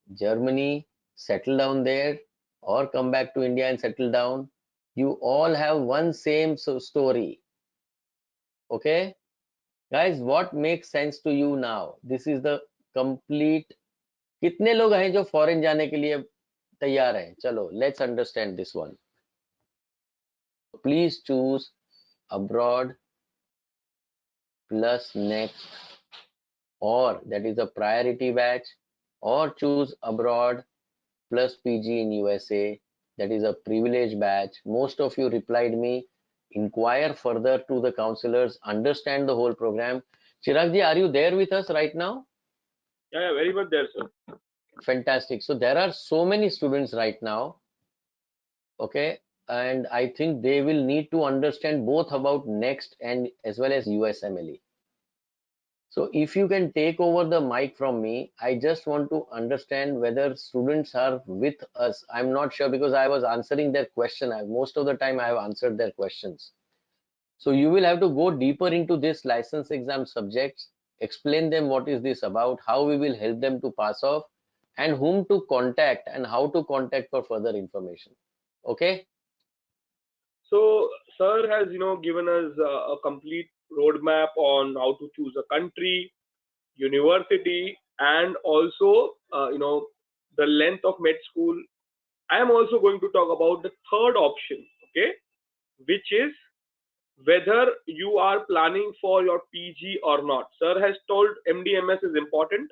Germany, settle down there, or come back to India and settle down, you all have one same story. Okay guys, what makes sense to you now? This is the complete, कितने लोग हैं जो foreign जाने के लिए तैयार हैं? चलो let's understand this one. Please choose abroad plus next, or that is a priority batch, or choose abroad plus PG in USA, that is a privilege batch. Most of you replied me, inquire further to the counselors, understand the whole program. Chirag ji, are you there with us right now?
Yeah, very much there, sir.
Fantastic. So there are so many students right now, okay, and I think they will need to understand both about next and as well as USMLE. So if you can take over the mic from me, I just want to understand whether students are with us. I'm not sure because I was answering their question. Most of the time I have answered their questions. So you will have to go deeper into this license exam subjects, explain them what is this about, how we will help them to pass off, and whom to contact and how to contact for further information. Okay?
So, sir has given us a complete roadmap on how to choose a country, university, and also the length of med school. I am also going to talk about the third option, okay, which is whether you are planning for your PG or not. Sir has told MDMS is important.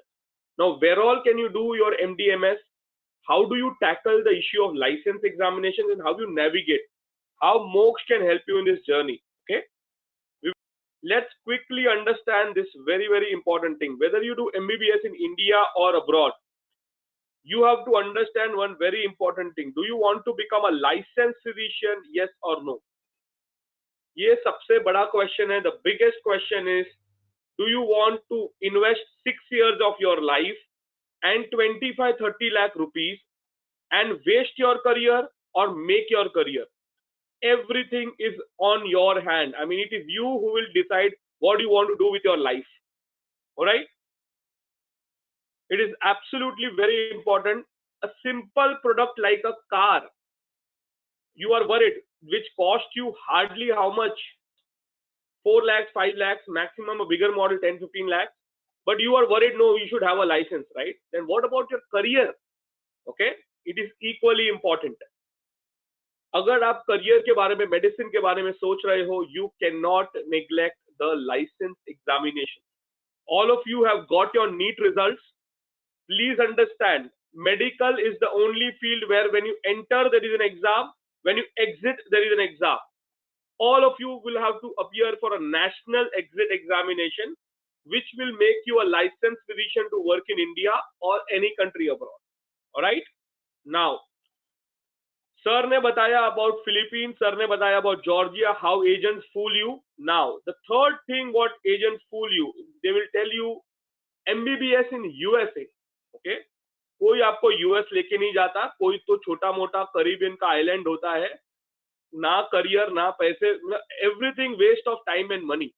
Now, where all can you do your MDMS? How do you tackle the issue of license examinations and how you navigate? How MOOCs can help you in this journey? Okay, let's quickly understand this very, very important thing. Whether you do MBBS in India or abroad, you have to understand one very important thing. Do you want to become a licensed physician? Yes or no? ये सबसे बड़ा question है. The biggest question is, do you want to invest 6 years of your life and 25-30 lakh rupees and waste your career or make your career? Everything is on your hand. I mean, it is you who will decide what you want to do with your life. All right? It is absolutely very important. A simple product like a car, you are worried, which cost you hardly how much? 4 lakhs, 5 lakhs, maximum a bigger model 10-15 lakhs. But you are worried, no, you should have a license, right? Then what about your career? Okay, it is equally important. अगर आप career के बारे में, medicine के बारे में सोच रहे हो, you cannot neglect the license examination. All of you have got your NEET results. Please understand, medical is the only field where when you enter there is an exam, when you exit there is an exam. All of you will have to appear for a national exit examination, which will make you a licensed physician to work in India or any country abroad. All right? Now, sir ne bataya about Philippines, sir ne bataya about Georgia, how agents fool you. Now, the third thing what agents fool you, they will tell you MBBS in USA. Okay? कोई आपको US लेके नहीं जाता, कोई तो छोटा मोटा Caribbean का आइलैंड होता है, ना करियर ना पैसे, everything waste of time and money.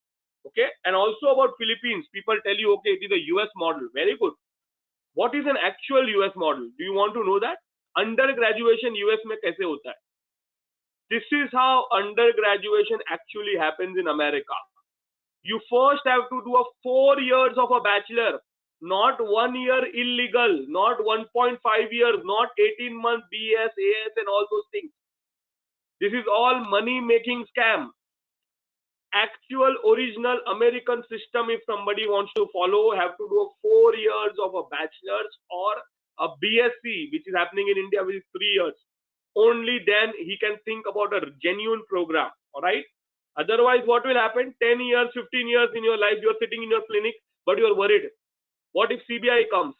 Okay, and also about Philippines, people tell you, okay, it is a US model. Very good. What is an actual US model? Do you want to know that? Undergraduation US में कैसे होता है? This is how undergraduation actually happens in America. You first have to do a 4 years of a bachelor, not 1 year illegal, not 1.5 years, not 18 months BS, AS and all those things. This is all money making scam. Actual original American system, if somebody wants to follow, have to do 4 years of a bachelor's or a BSc, which is happening in India, which is 3 years. Only then he can think about a genuine program. All right. Otherwise, what will happen? 10 years, 15 years in your life, you're sitting in your clinic, but you're worried. What if CBI comes?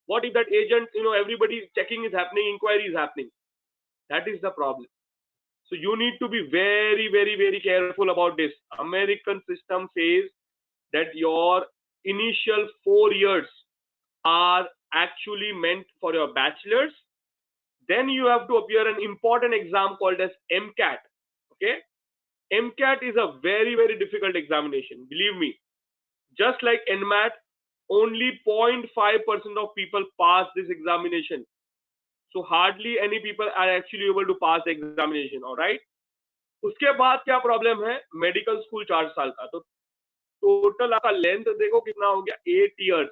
What if that agent, everybody checking is happening, inquiry is happening? That is the problem. So you need to be very, very, very careful about this. American system says that your initial 4 years are actually meant for your bachelor's. Then you have to appear an important exam called as MCAT. Okay, MCAT is a very, very difficult examination. Believe me, just like NMAT, only 0.5% of people pass this examination. So hardly any people are actually able to pass the examination. All right. उसके बाद क्या problem है? Medical school 4 साल का, तो total आपका length देखो कितना हो गया, 8 years,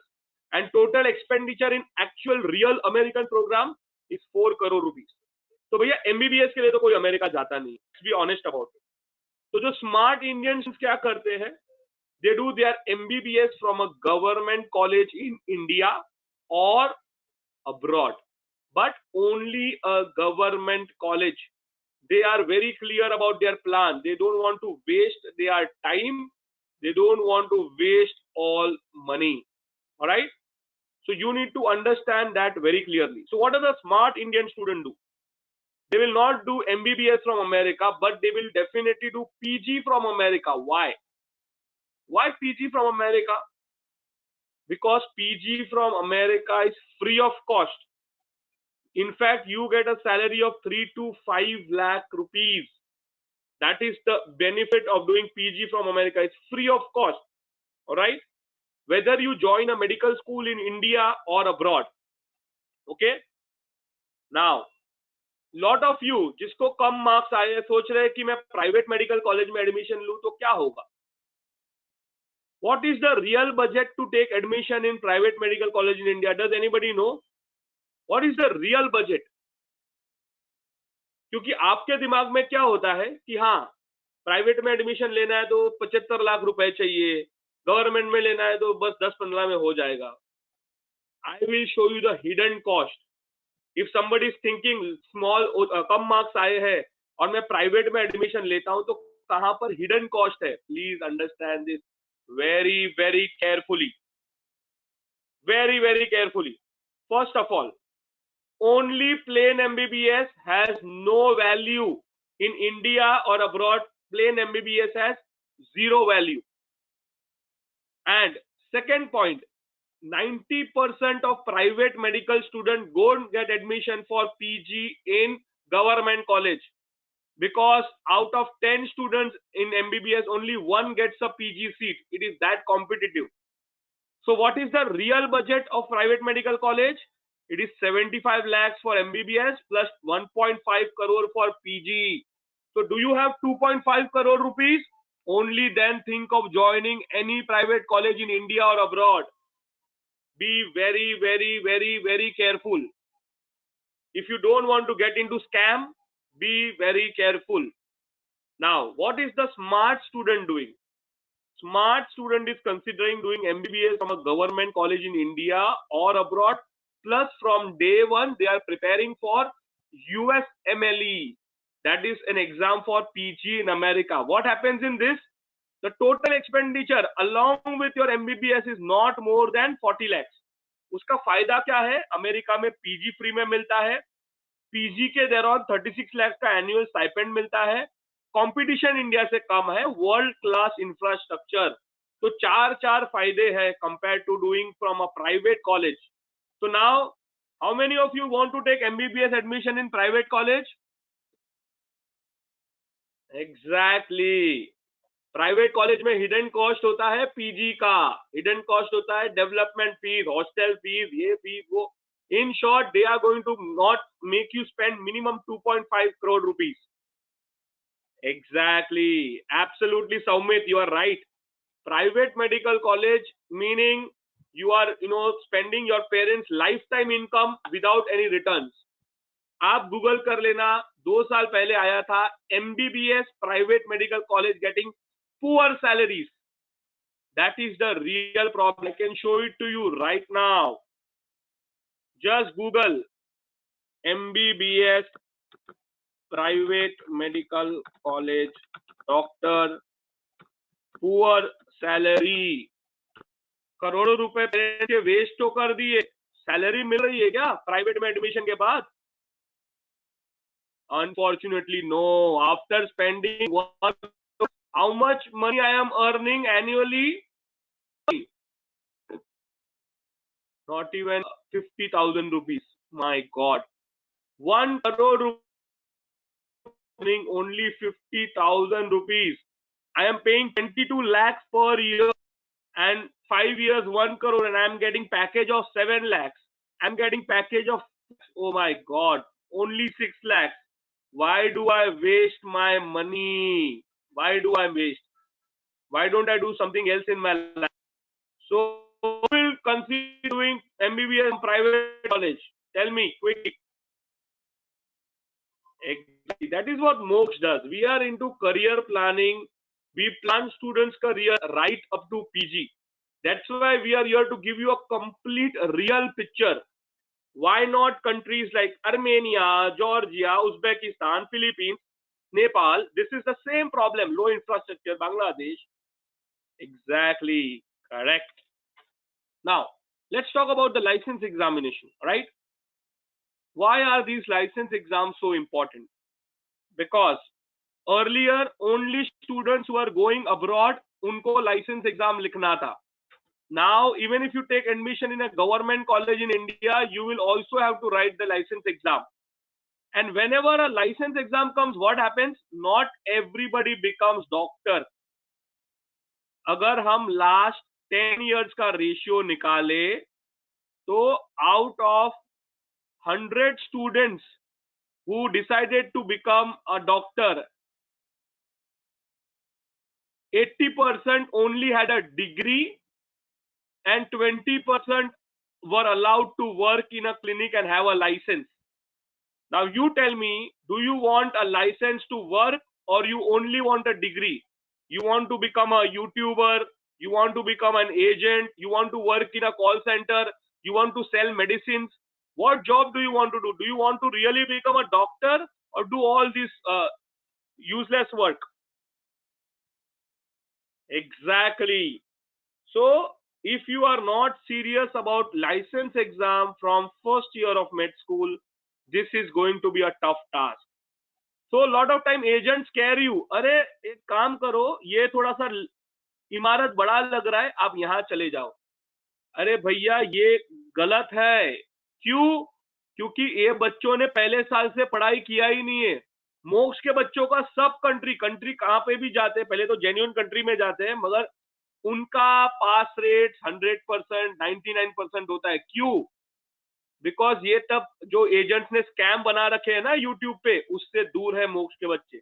and total expenditure in actual real American program इज 4 crore rupees. तो भैया एमबीबीएस के लिए तो कोई अमेरिका जाता नहीं, let's be honest about it. तो जो स्मार्ट इंडियंस क्या करते हैं, they do their MBBS from a government college in India और abroad, but only a government college. They are very clear about their plan. They don't want to waste their time. They don't want to waste all money. All right. So you need to understand that very clearly. So what does a smart Indian student do? They will not do MBBS from America, but they will definitely do PG from America. Why? Why PG from America? Because PG from America is free of cost. In fact, you get a salary of 3 to 5 lakh rupees. That is the benefit of doing PG from America. It's free of cost. All right. Whether you join a medical school in India or abroad. Okay. Now, lot of you जिसको कम marks आए सोच रहे हैं कि मैं private medical college में admission लूं तो क्या होगा. What is the real budget to take admission in private medical college in India? Does anybody know? What is the real budget? क्योंकि आपके दिमाग में क्या होता है कि हाँ प्राइवेट में एडमिशन लेना है तो 75 लाख रुपए चाहिए, गवर्नमेंट में लेना है तो बस 10-15 में हो जाएगा. I will show you the hidden cost. If somebody is thinking small, come marks आए हैं और मैं प्राइवेट में एडमिशन लेता हूं तो कहां पर हिडन कॉस्ट है. Please understand this very very carefully. Very very carefully. First of all, only plain MBBS has no value in India or abroad. Plain MBBS has zero value. And second point, 90% of private medical students go and get admission for PG in government college, because out of 10 students in MBBS, only one gets a PG seat. It is that competitive. So what is the real budget of private medical college? It is 75 lakhs for MBBS plus 1.5 crore for PG. So do you have 2.5 crore rupees? Only then think of joining any private college in India or abroad. Be very, very, very, very careful. If you don't want to get into scam, be very careful. Now, what is the smart student doing? Smart student is considering doing MBBS from a government college in India or abroad. Plus, from day one, they are preparing for USMLE. That is an exam for PG in America. What happens in this? The total expenditure along with your MBBS is not more than 40 lakhs. उसका फायदा क्या है? America में PG free में मिलता है. PG के दौरान 36 लाख का एनुअल स्टाइपेंड मिलता है. कंपटीशन इंडिया से कम है. World class infrastructure. तो चार फायदे हैं compare to doing from a private college. So now, how many of you want to take MBBS admission in private college? Exactly. Private college में हिडन कॉस्ट होता है पीजी का. हिडन कॉस्ट होता है डेवलपमेंट फीस, हॉस्टल फीस, ये fees वो. In short, they are going to not make you spend minimum 2.5 crore rupees. Exactly. Absolutely, Soumit, you are right. Private medical college meaning you are, spending your parents' lifetime income without any returns. आप Google कर लेना, 2 साल पहले आया था MBBS private medical college getting poor salaries. That is the real problem. I can show it to you right now. Just Google MBBS private medical college doctor poor salary. करोड़ों रुपए parents के waste तो कर दिए. Salary मिल रही है क्या private में एडमिशन के बाद? Unfortunately, no. After spending how much money I am earning annually? Not even 50,000 rupees. My God. 1 crore rupees, only 50,000 rupees. I am paying 22 lakhs per year and 5 years 1 crore, and I am getting package of 7 lakhs. I am getting package of, oh my God, only 6 lakhs. Why do I waste my money? Why do I waste? Why don't I do something else in my life? So, who will consider doing MBBS in private college? Tell me quickly. Exactly. That is what Moksha does. We are into career planning. We plan students' career right up to PG. That's why we are here to give you a complete real picture. Why not countries like Armenia, Georgia, Uzbekistan, Philippines, Nepal? This is the same problem. Low infrastructure, Bangladesh. Exactly. Correct. Now, let's talk about the license examination, right? Why are these license exams so important? Because earlier, only students who are going abroad, unko license exam likhna tha. Now, even if you take admission in a government college in India, you will also have to write the license exam. And whenever a license exam comes, what happens? Not everybody becomes doctor. अगर हम last 10 years का ratio निकाले तो out of 100 students who decided to become a doctor, 80% only had a degree and 20% were allowed to work in a clinic and have a license. Now you tell me, do you want a license to work or you only want a degree? You want to become a YouTuber, you want to become an agent, you want to work in a call center, you want to sell medicines? What job do you want to do? Do you want to really become a doctor or do all this useless work? Exactly. So if you are not serious about license exam from first year of med school, this is going to be a tough task. So a lot of time agents scare you. अरे एक काम करो, ये थोड़ा सा इमारत बड़ा लग रहा है, आप यहाँ चले जाओ. अरे भैया ये गलत है. क्यों? क्योंकि ये बच्चों ने पहले साल से पढ़ाई किया ही नहीं है. मोक्ष के बच्चों का सब कंट्री कहाँ पे भी जाते हैं, पहले तो जेन्युइन कंट्री में जाते हैं, मगर उनका पास रेट 100%, 99% होता है. क्यों? बिकॉज ये तब जो एजेंट्स ने स्कैम बना रखे हैं ना यूट्यूब पे, उससे दूर है मोक्ष के बच्चे.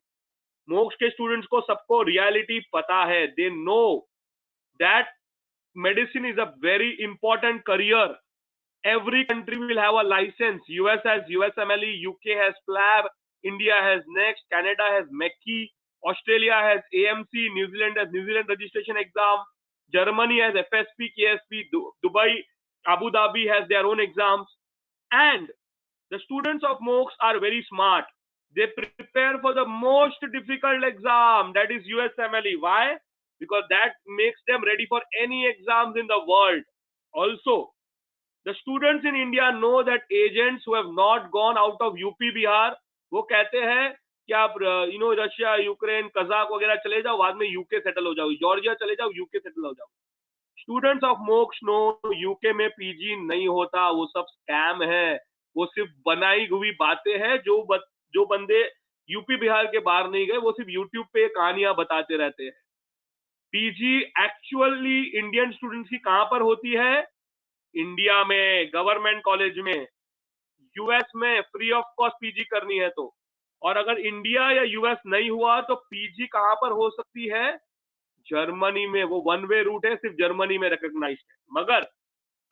मोक्ष के स्टूडेंट्स को सबको रियलिटी पता है. They know that medicine is a very important career. Every country will have a license. US has USMLE, UK has PLAB, India has NEXT, Canada has MECI, Australia has AMC, New Zealand has New Zealand registration exam, Germany has FSP, KSP, Dubai, Abu Dhabi has their own exams. And the students of MOOCs are very smart. They prepare for the most difficult exam, that is USMLE. Why? Because that makes them ready for any exams in the world. Also, the students in India know that agents who have not gone out of UP Bihar, वो कहते हैं कि आप Russia, Ukraine, Kazakh वगैरह चले जाओ, बाद में यूके सेटल हो जाओ, जॉर्जिया चले जाओ, यूके सेटल हो जाओ. स्टूडेंट्स ऑफ मोक्ष नो, यूके में पीजी नहीं होता, वो सब स्कैम है. वो सिर्फ बनाई हुई बातें हैं. जो बंदे यूपी बिहार के बाहर नहीं गए, वो सिर्फ यूट्यूब पे कहानियां बताते रहते हैं. पीजी एक्चुअली इंडियन स्टूडेंट्स की कहां पर होती है? इंडिया में, गवर्नमेंट कॉलेज में. यूएस में फ्री ऑफ कॉस्ट पीजी करनी है तो, और अगर इंडिया या यूएस नहीं हुआ तो पीजी कहां पर हो सकती है? जर्मनी में. वो वन वे रूट है, सिर्फ जर्मनी में रिकॉग्नाइज्ड है. मगर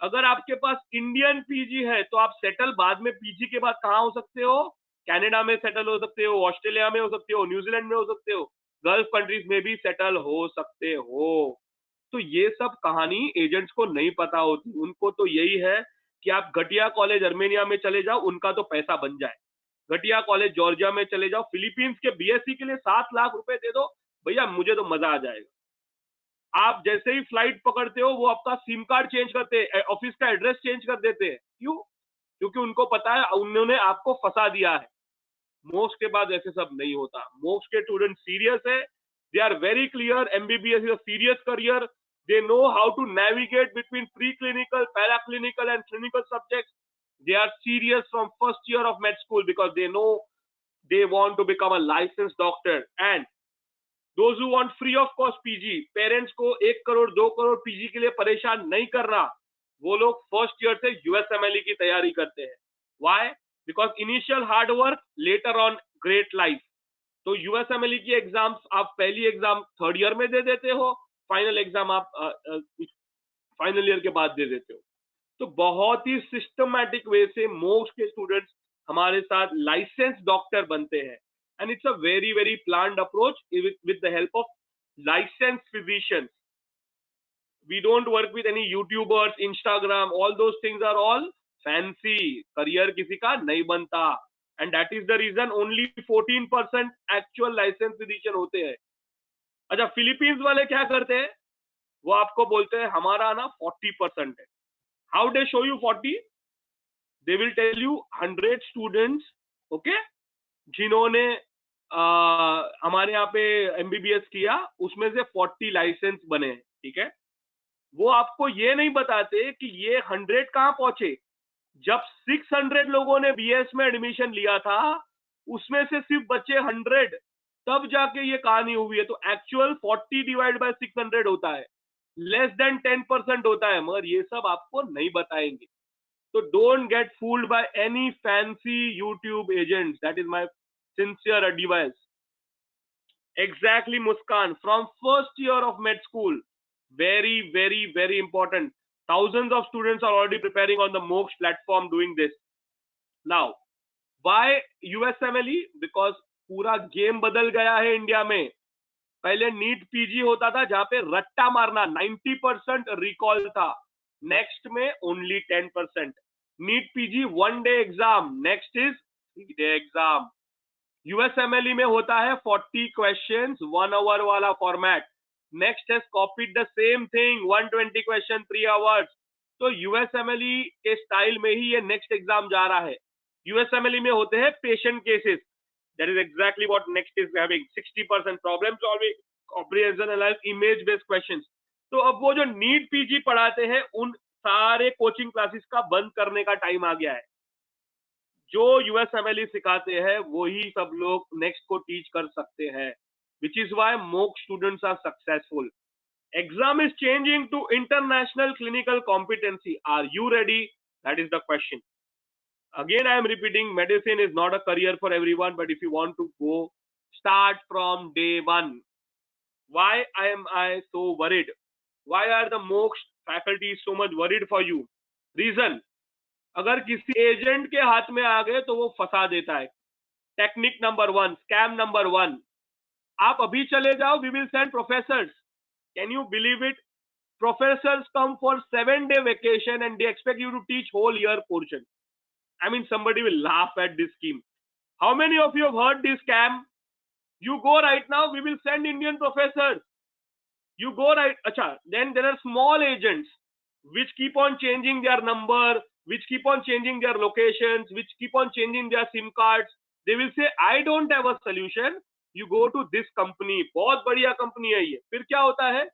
अगर आपके पास इंडियन पीजी है तो आप सेटल बाद में पीजी के बाद कहां हो सकते हो? कनाडा में सेटल हो सकते हो, ऑस्ट्रेलिया में हो सकते हो, न्यूजीलैंड में हो सकते हो, गल्फ कंट्रीज में भी सेटल हो सकते हो. तो ये सब कहानी एजेंट्स को नहीं पता होती. उनको तो यही है कि आप घटिया कॉलेज अर्मेनिया में चले जाओ, उनका तो पैसा बन जाए. घटिया कॉलेज जॉर्जिया में चले जाओ, फिलीपींस के बीएससी के लिए 7 लाख रुपए दे दो, भैया मुझे तो मजा आ जाएगा. आप जैसे ही फ्लाइट पकड़ते हो, वो आपका सिम कार्ड चेंज करते हैं, ऑफिस का एड्रेस चेंज कर देते हैं. क्यों? क्योंकि उनको पता है उन्होंने आपको फंसा दिया है. मोक्ष के बाद ऐसे सब नहीं होता. मोक्ष के स्टूडेंट सीरियस है. They are very clear. MBBS is a serious career. They know how to navigate between pre clinical, paraclinical and clinical subjects. They are serious from first year of med school because they know they want to become a licensed doctor. And those who want free of cost PG, parents को 1 crore 2 crore PG के लिए परेशान नहीं करना, वो लोग first year से USMLE की तैयारी करते हैं. Why? Because initial hard work, later on great life. तो यूएसएमएलई की एग्जाम्स आप पहली एग्जाम थर्ड ईयर में दे देते हो, फाइनल एग्जाम आप फाइनल ईयर के बाद दे देते हो. तो बहुत ही सिस्टमैटिक वे से मोक्ष के स्टूडेंट्स हमारे साथ लाइसेंस डॉक्टर बनते हैं. And it's a very very planned approach with the help of license physicians. We don't work with any YouTubers, Instagram, all those things are all fancy. Career किसी का नहीं बनता. And that is the reason only 14% actual license physician होते हैं. अच्छा, Philippines वाले क्या करते हैं? वो आपको बोलते हैं हमारा ना 40% है. How they show you 40? They will tell you 100 students, okay, जिन्होंने हमारे यहाँ पे एमबीबीएस किया, उसमें से 40 लाइसेंस बने. ठीक है. वो आपको ये नहीं बताते कि ये 100 कहाँ पहुंचे. जब 600 लोगों ने बीएस में एडमिशन लिया था, उसमें से सिर्फ बचे 100, तब जाके ये कहानी हुई है। तो एक्चुअल 40 डिवाइड बाय 600 होता है, लेस देन 10% होता है, मगर ये सब आपको नहीं बताएंगे। तो don't get fooled by any fancy YouTube agents, that is my sincere advice. Exactly, Muskan. From first year of med school, very, very, very important. Thousands of students are already preparing on the MOOCs platform doing this. Now, why USMLE? Because पूरा game बदल गया है India में। पहले NEET PG होता था जहां पे रट्टा मारना 90% रिकॉल था, नेक्स्ट में only 10%। NEET PG 1 day exam, next is 3 day exam. USMLE में होता है 40 क्वेश्चंस 1 आवर वाला format, next has copied the same thing 120 question 3 hours. तो यूएसएमएलई के स्टाइल में ही ये नेक्स्ट एग्जाम जा रहा है। यूएसएमएलई में होते हैं patient cases, that is exactly what next is having. 60% problem solving, comprehension analysis, image based questions. तो अब वो जो नीट पीजी पढ़ाते हैं उन सारे कोचिंग क्लासेस का बंद करने का टाइम आ गया है। जो यूएसएमएलई सिखाते हैं वही सब लोग नेक्स्ट को टीच कर सकते हैं, which is why mock students are successful. Exam is changing to international clinical competency, are you ready? That is the question. Again, I am repeating, medicine is not a career for everyone, but if you want to go, start from day one. Why am I so worried? Why are the MOOCs faculty so much worried for you? Reason, अगर किसी agent के हाथ में आ गए तो वो फंसा देता है। टेक्निक नंबर 1, स्कैम नंबर 1, आप अभी चले जाओ, we will send professors. Can you believe it? Professors come for 7-day vacation and they expect you to teach whole year portion. I mean, somebody will laugh at this scheme. How many of you have heard this scam? You go right now, we will send Indian professors. You go right, acha, then there are small agents which keep on changing their number, which keep on changing their locations, which keep on changing their SIM cards. They will say, I don't have a solution. You go to this company. बहुत बढ़िया company है ये। फिर क्या होता है?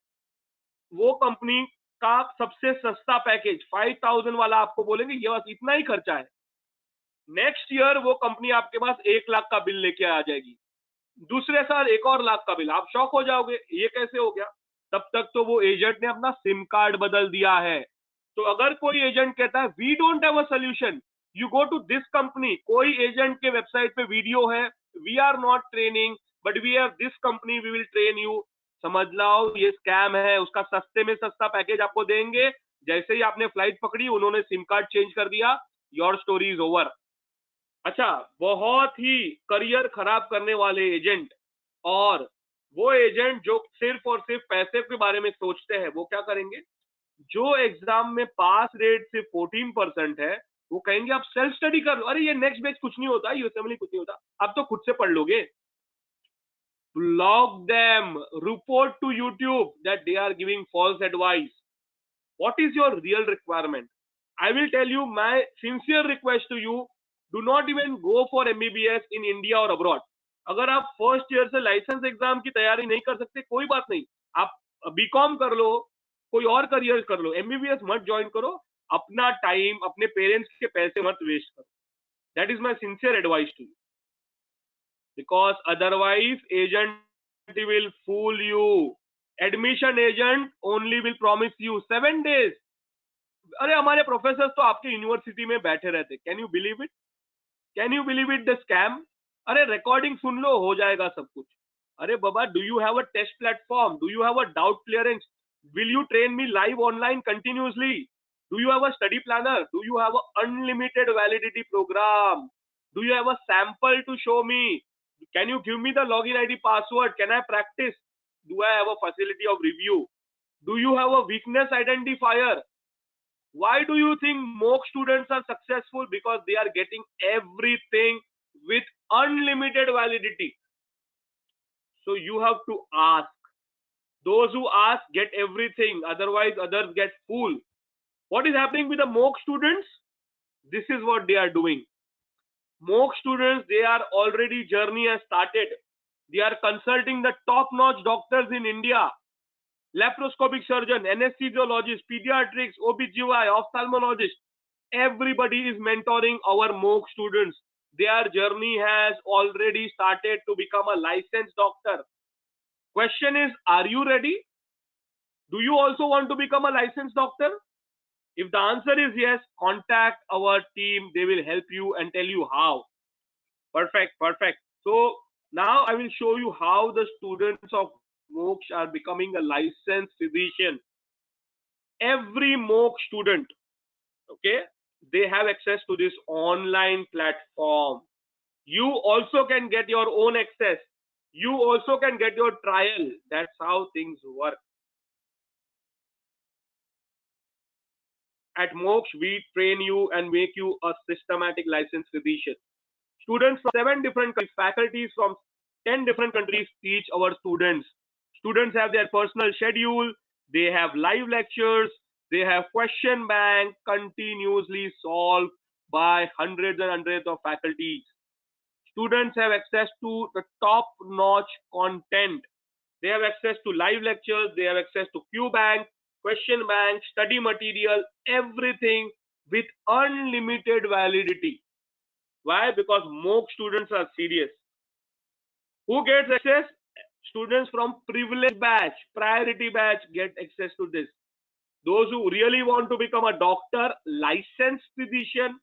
वो company का सबसे सस्ता पैकेज 5000 वाला आपको बोलेंगे ये बस इतना ही खर्चा है। नेक्स्ट ईयर वो कंपनी आपके पास 1 लाख का बिल लेके आ जाएगी, दूसरे साल 1 और लाख का बिल। आप शॉक हो जाओगे, ये कैसे हो गया? तब तक तो वो एजेंट ने अपना सिम कार्ड बदल दिया है। तो अगर कोई एजेंट कहता है we don't have a solution, you go to this company. कोई एजेंट के वेबसाइट पे वीडियो है, we are not training but we have this company, we will train you. समझ लो ये स्कैम है। उसका सस्ते में सस्ता पैकेज आपको देंगे, जैसे ही आपने फ्लाइट पकड़ी उन्होंने सिम कार्ड चेंज कर दिया, योर स्टोरी इज ओवर। अच्छा, बहुत ही करियर खराब करने वाले एजेंट, और वो एजेंट जो सिर्फ और सिर्फ पैसे के बारे में सोचते हैं, वो क्या करेंगे? जो एग्जाम में पास रेट सिर्फ 14% है, वो कहेंगे आप सेल्फ स्टडी कर लो। अरे ये नेक्स्ट बैच कुछ नहीं होता, यूएसएमएलई कुछ नहीं होता, आप तो खुद से पढ़ लोगे। Block them, report to YouTube that they are giving false advice. What is your real requirement? I will tell you my sincere request to you, do not even go for MBBS in India or abroad. अगर आप first year से licence exam की तैयारी नहीं कर सकते, कोई बात नहीं, आप बीकॉम कर लो, कोई और करियर कर लो, एमबीबीएस मत ज्वाइन करो। अपना टाइम, अपने पेरेंट्स के पैसे मत वेस्ट करो। That is my sincere advice to you, because otherwise agent will fool you. Admission agent only will promise you 7 days। अरे हमारे प्रोफेसर तो आपके यूनिवर्सिटी में बैठे रहते, can you believe it? Can you believe it the scam? अरे recording सुन लो, हो जाएगा सब कुछ। अरे बाबा, do you have a test platform? Do you have a doubt clearance? Will you train me live online continuously? Do you have a study planner? Do you have a unlimited validity program? Do you have a sample to show me? Can you give me the login ID password? Can I practice? Do I have a facility of review? Do you have a weakness identifier? Why do you think MOOC students are successful? Because they are getting everything with unlimited validity. So you have to ask. Those who ask get everything, otherwise others get fooled. What is happening with the MOOC students? This is what they are doing. MOOC students, they are already journey has started. They are consulting the top-notch doctors in India. Laparoscopic surgeon, anesthesiologist, pediatrics, OBGY, ophthalmologist. Everybody is mentoring our MOOC students. their journey has already started to become a licensed doctor. Question is, are you ready? Do you also want to become a licensed doctor? If the answer is yes, contact our team. They will help you and tell you how. Perfect, perfect. So now I will show you how the students of Moksha are becoming a licensed physician. Every Moksha student, okay, they have access to this online platform. You also can get your own access. You also can get your trial. That's how things work. At Moksha, we train you and make you a systematic licensed physician. Students from 7 different countries, faculties from 10 different countries teach our students. Students have their personal schedule, they have live lectures, they have question bank continuously solved by hundreds and hundreds of faculties. Students have access to the top-notch content. They have access to live lectures, they have access to Q bank, question bank, study material, everything with unlimited validity. Why? Because Moksha students are serious. Who gets access? Students from privileged batch, priority batch get access to this. Those who really want to become a doctor, licensed physician,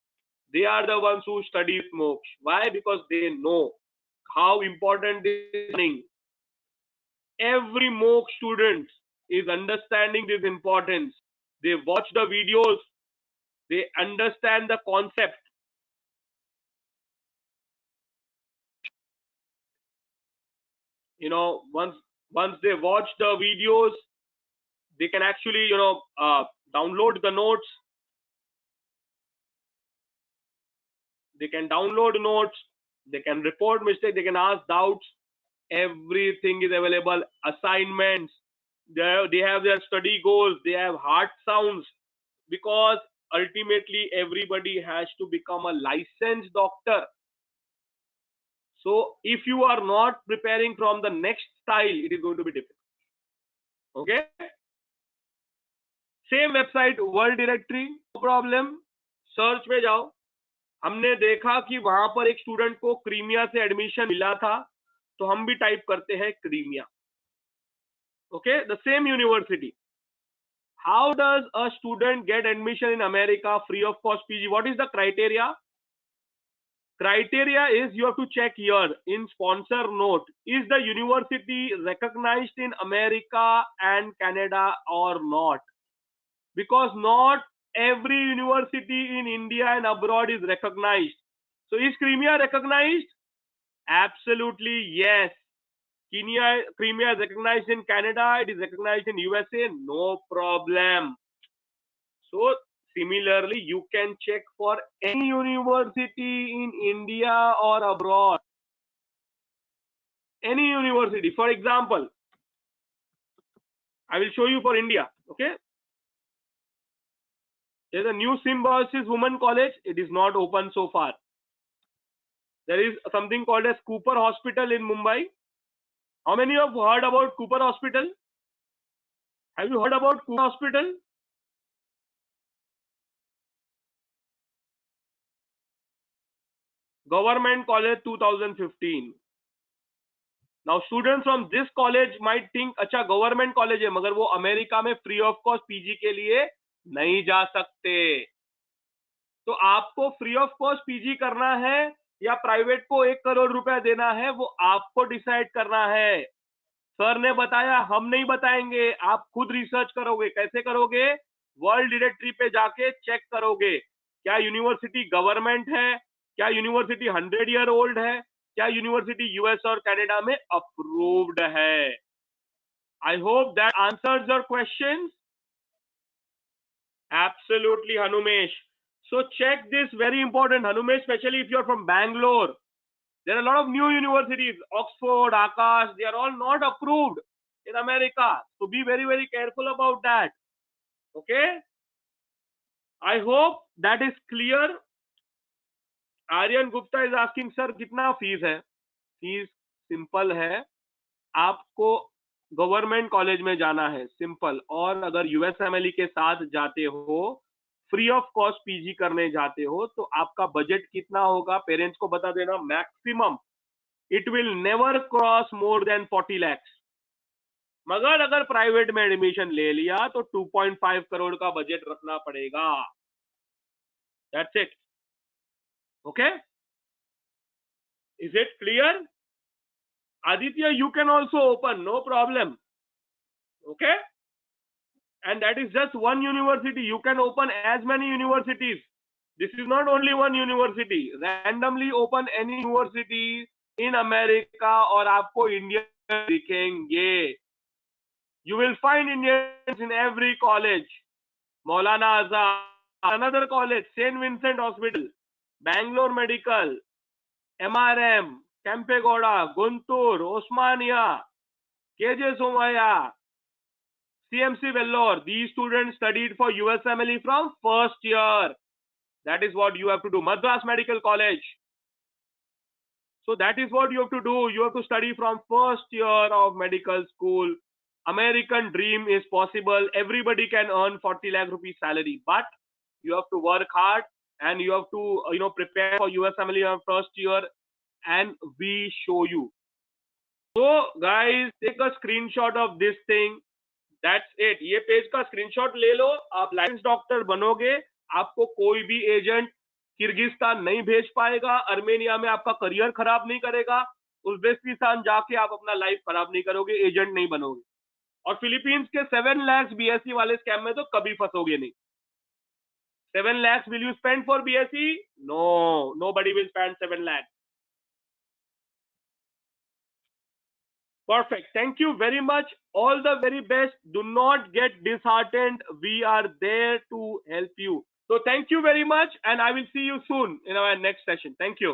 they are the ones who study Moksha. Why? Because they know how important this is. Every Moksha student is understanding this importance. They watch the videos, they understand the concept. Once they watch the videos, they can actually download the notes. They can download notes, they can report mistakes, they can ask doubts. Everything is available. Assignments, they have their study goals, they have heart sounds, because ultimately everybody has to become a licensed doctor. So if you are not preparing from the next style, it is going to be difficult. Okay, same website world directory, no problem, search में जाओ. हमने देखा कि वहां पर एक student को Crimea से एडमिशन मिला था, तो हम भी टाइप करते हैं Crimea. Okay, the same university. How does a student get admission in America free of cost PG? What is the criteria? Criteria is you have to check here in sponsor note, is the university recognized in America and Canada or not? Because not every university in India and abroad is recognized. So is Crimea recognized? Absolutely yes. Crimea is recognized in Canada, it is recognized in USA, no problem. So similarly, you can check for any university in India or abroad. Any university. For example, I will show you for India. Okay, there's a new Symbiosis Women College. It is not open so far. There is something called as Cooper Hospital in Mumbai. How many of you have heard about Cooper Hospital? Have you heard about Cooper Hospital? Government College 2015. Now students from this college might think, अच्छा government college है मगर वो America में free of cost PG के लिए नहीं जा सकते. तो आपको फ्री ऑफ कॉस्ट पीजी करना है या प्राइवेट को 1 करोड़ रुपया देना है, वो आपको डिसाइड करना है. सर ने बताया, हम नहीं बताएंगे, आप खुद रिसर्च करोगे. कैसे करोगे? वर्ल्ड डायरेक्टरी पे जाके चेक करोगे क्या यूनिवर्सिटी गवर्नमेंट है, क्या यूनिवर्सिटी 100 ईयर ओल्ड है, क्या यूनिवर्सिटी यूएस और कनाडा में अप्रूव्ड है. I hope that answers your questions. Absolutely, Hanumesh. So check this, very important, Hanumesh, especially if you're from Bangalore. There are a lot of new universities, Oxford, Akash, they are all not approved in America. So be very, very careful about that. Okay? I hope that is clear. Aryan Gupta is asking, sir, कितना fees है? Fees simple है, आपको government college में जाना है, simple. और अगर USMLE के साथ जाते हो, फ्री ऑफ कॉस्ट पीजी करने जाते हो तो आपका बजट कितना होगा पेरेंट्स को बता देना. Maximum it will never cross more than 40 lakhs. मगर अगर प्राइवेट में एडमिशन ले लिया तो 2.5 करोड़ का बजट रखना पड़ेगा. That's it. Okay, is it clear? Aditya, you can also open, no problem. Okay, and that is just one university. You can open as many universities. This is not only one university. Randomly open any university in America और आपको Indian दिखेंगे. You will find Indians in every college. Maulana Azad, another college, St. Vincent Hospital, Bangalore Medical, MRM, Kempegowda, Guntur, Osmania, KJ Somaya, CMC Vellore. These students studied for USMLE from first year. That is what you have to do. Madras Medical College. So that is what you have to do. You have to study from first year of medical school. American dream is possible. Everybody can earn 40 lakh rupees salary, but you have to work hard and you have to prepare for USMLE on first year, and we show you. So guys, take a screenshot of this thing. That's it. ये page का screenshot ले लो. आप licence doctor बनोगे. आपको कोई भी agent Kyrgyzstan नहीं भेज पाएगा. अर्मेनिया में आपका करियर खराब नहीं करेगा. उज्बेकिस्तान जाके आप अपना लाइफ खराब नहीं करोगे. एजेंट नहीं बनोगे. और फिलीपींस के 7 lakhs बीएससी वाले स्कैम में तो कभी फंसोगे नहीं. 7 lakhs will you spend for BSc? No, nobody will spend 7 lakhs. Perfect. Thank you very much. All the very best. Do not get disheartened. We are there to help you. So thank you very much, and I will see you soon in our next session. Thank you.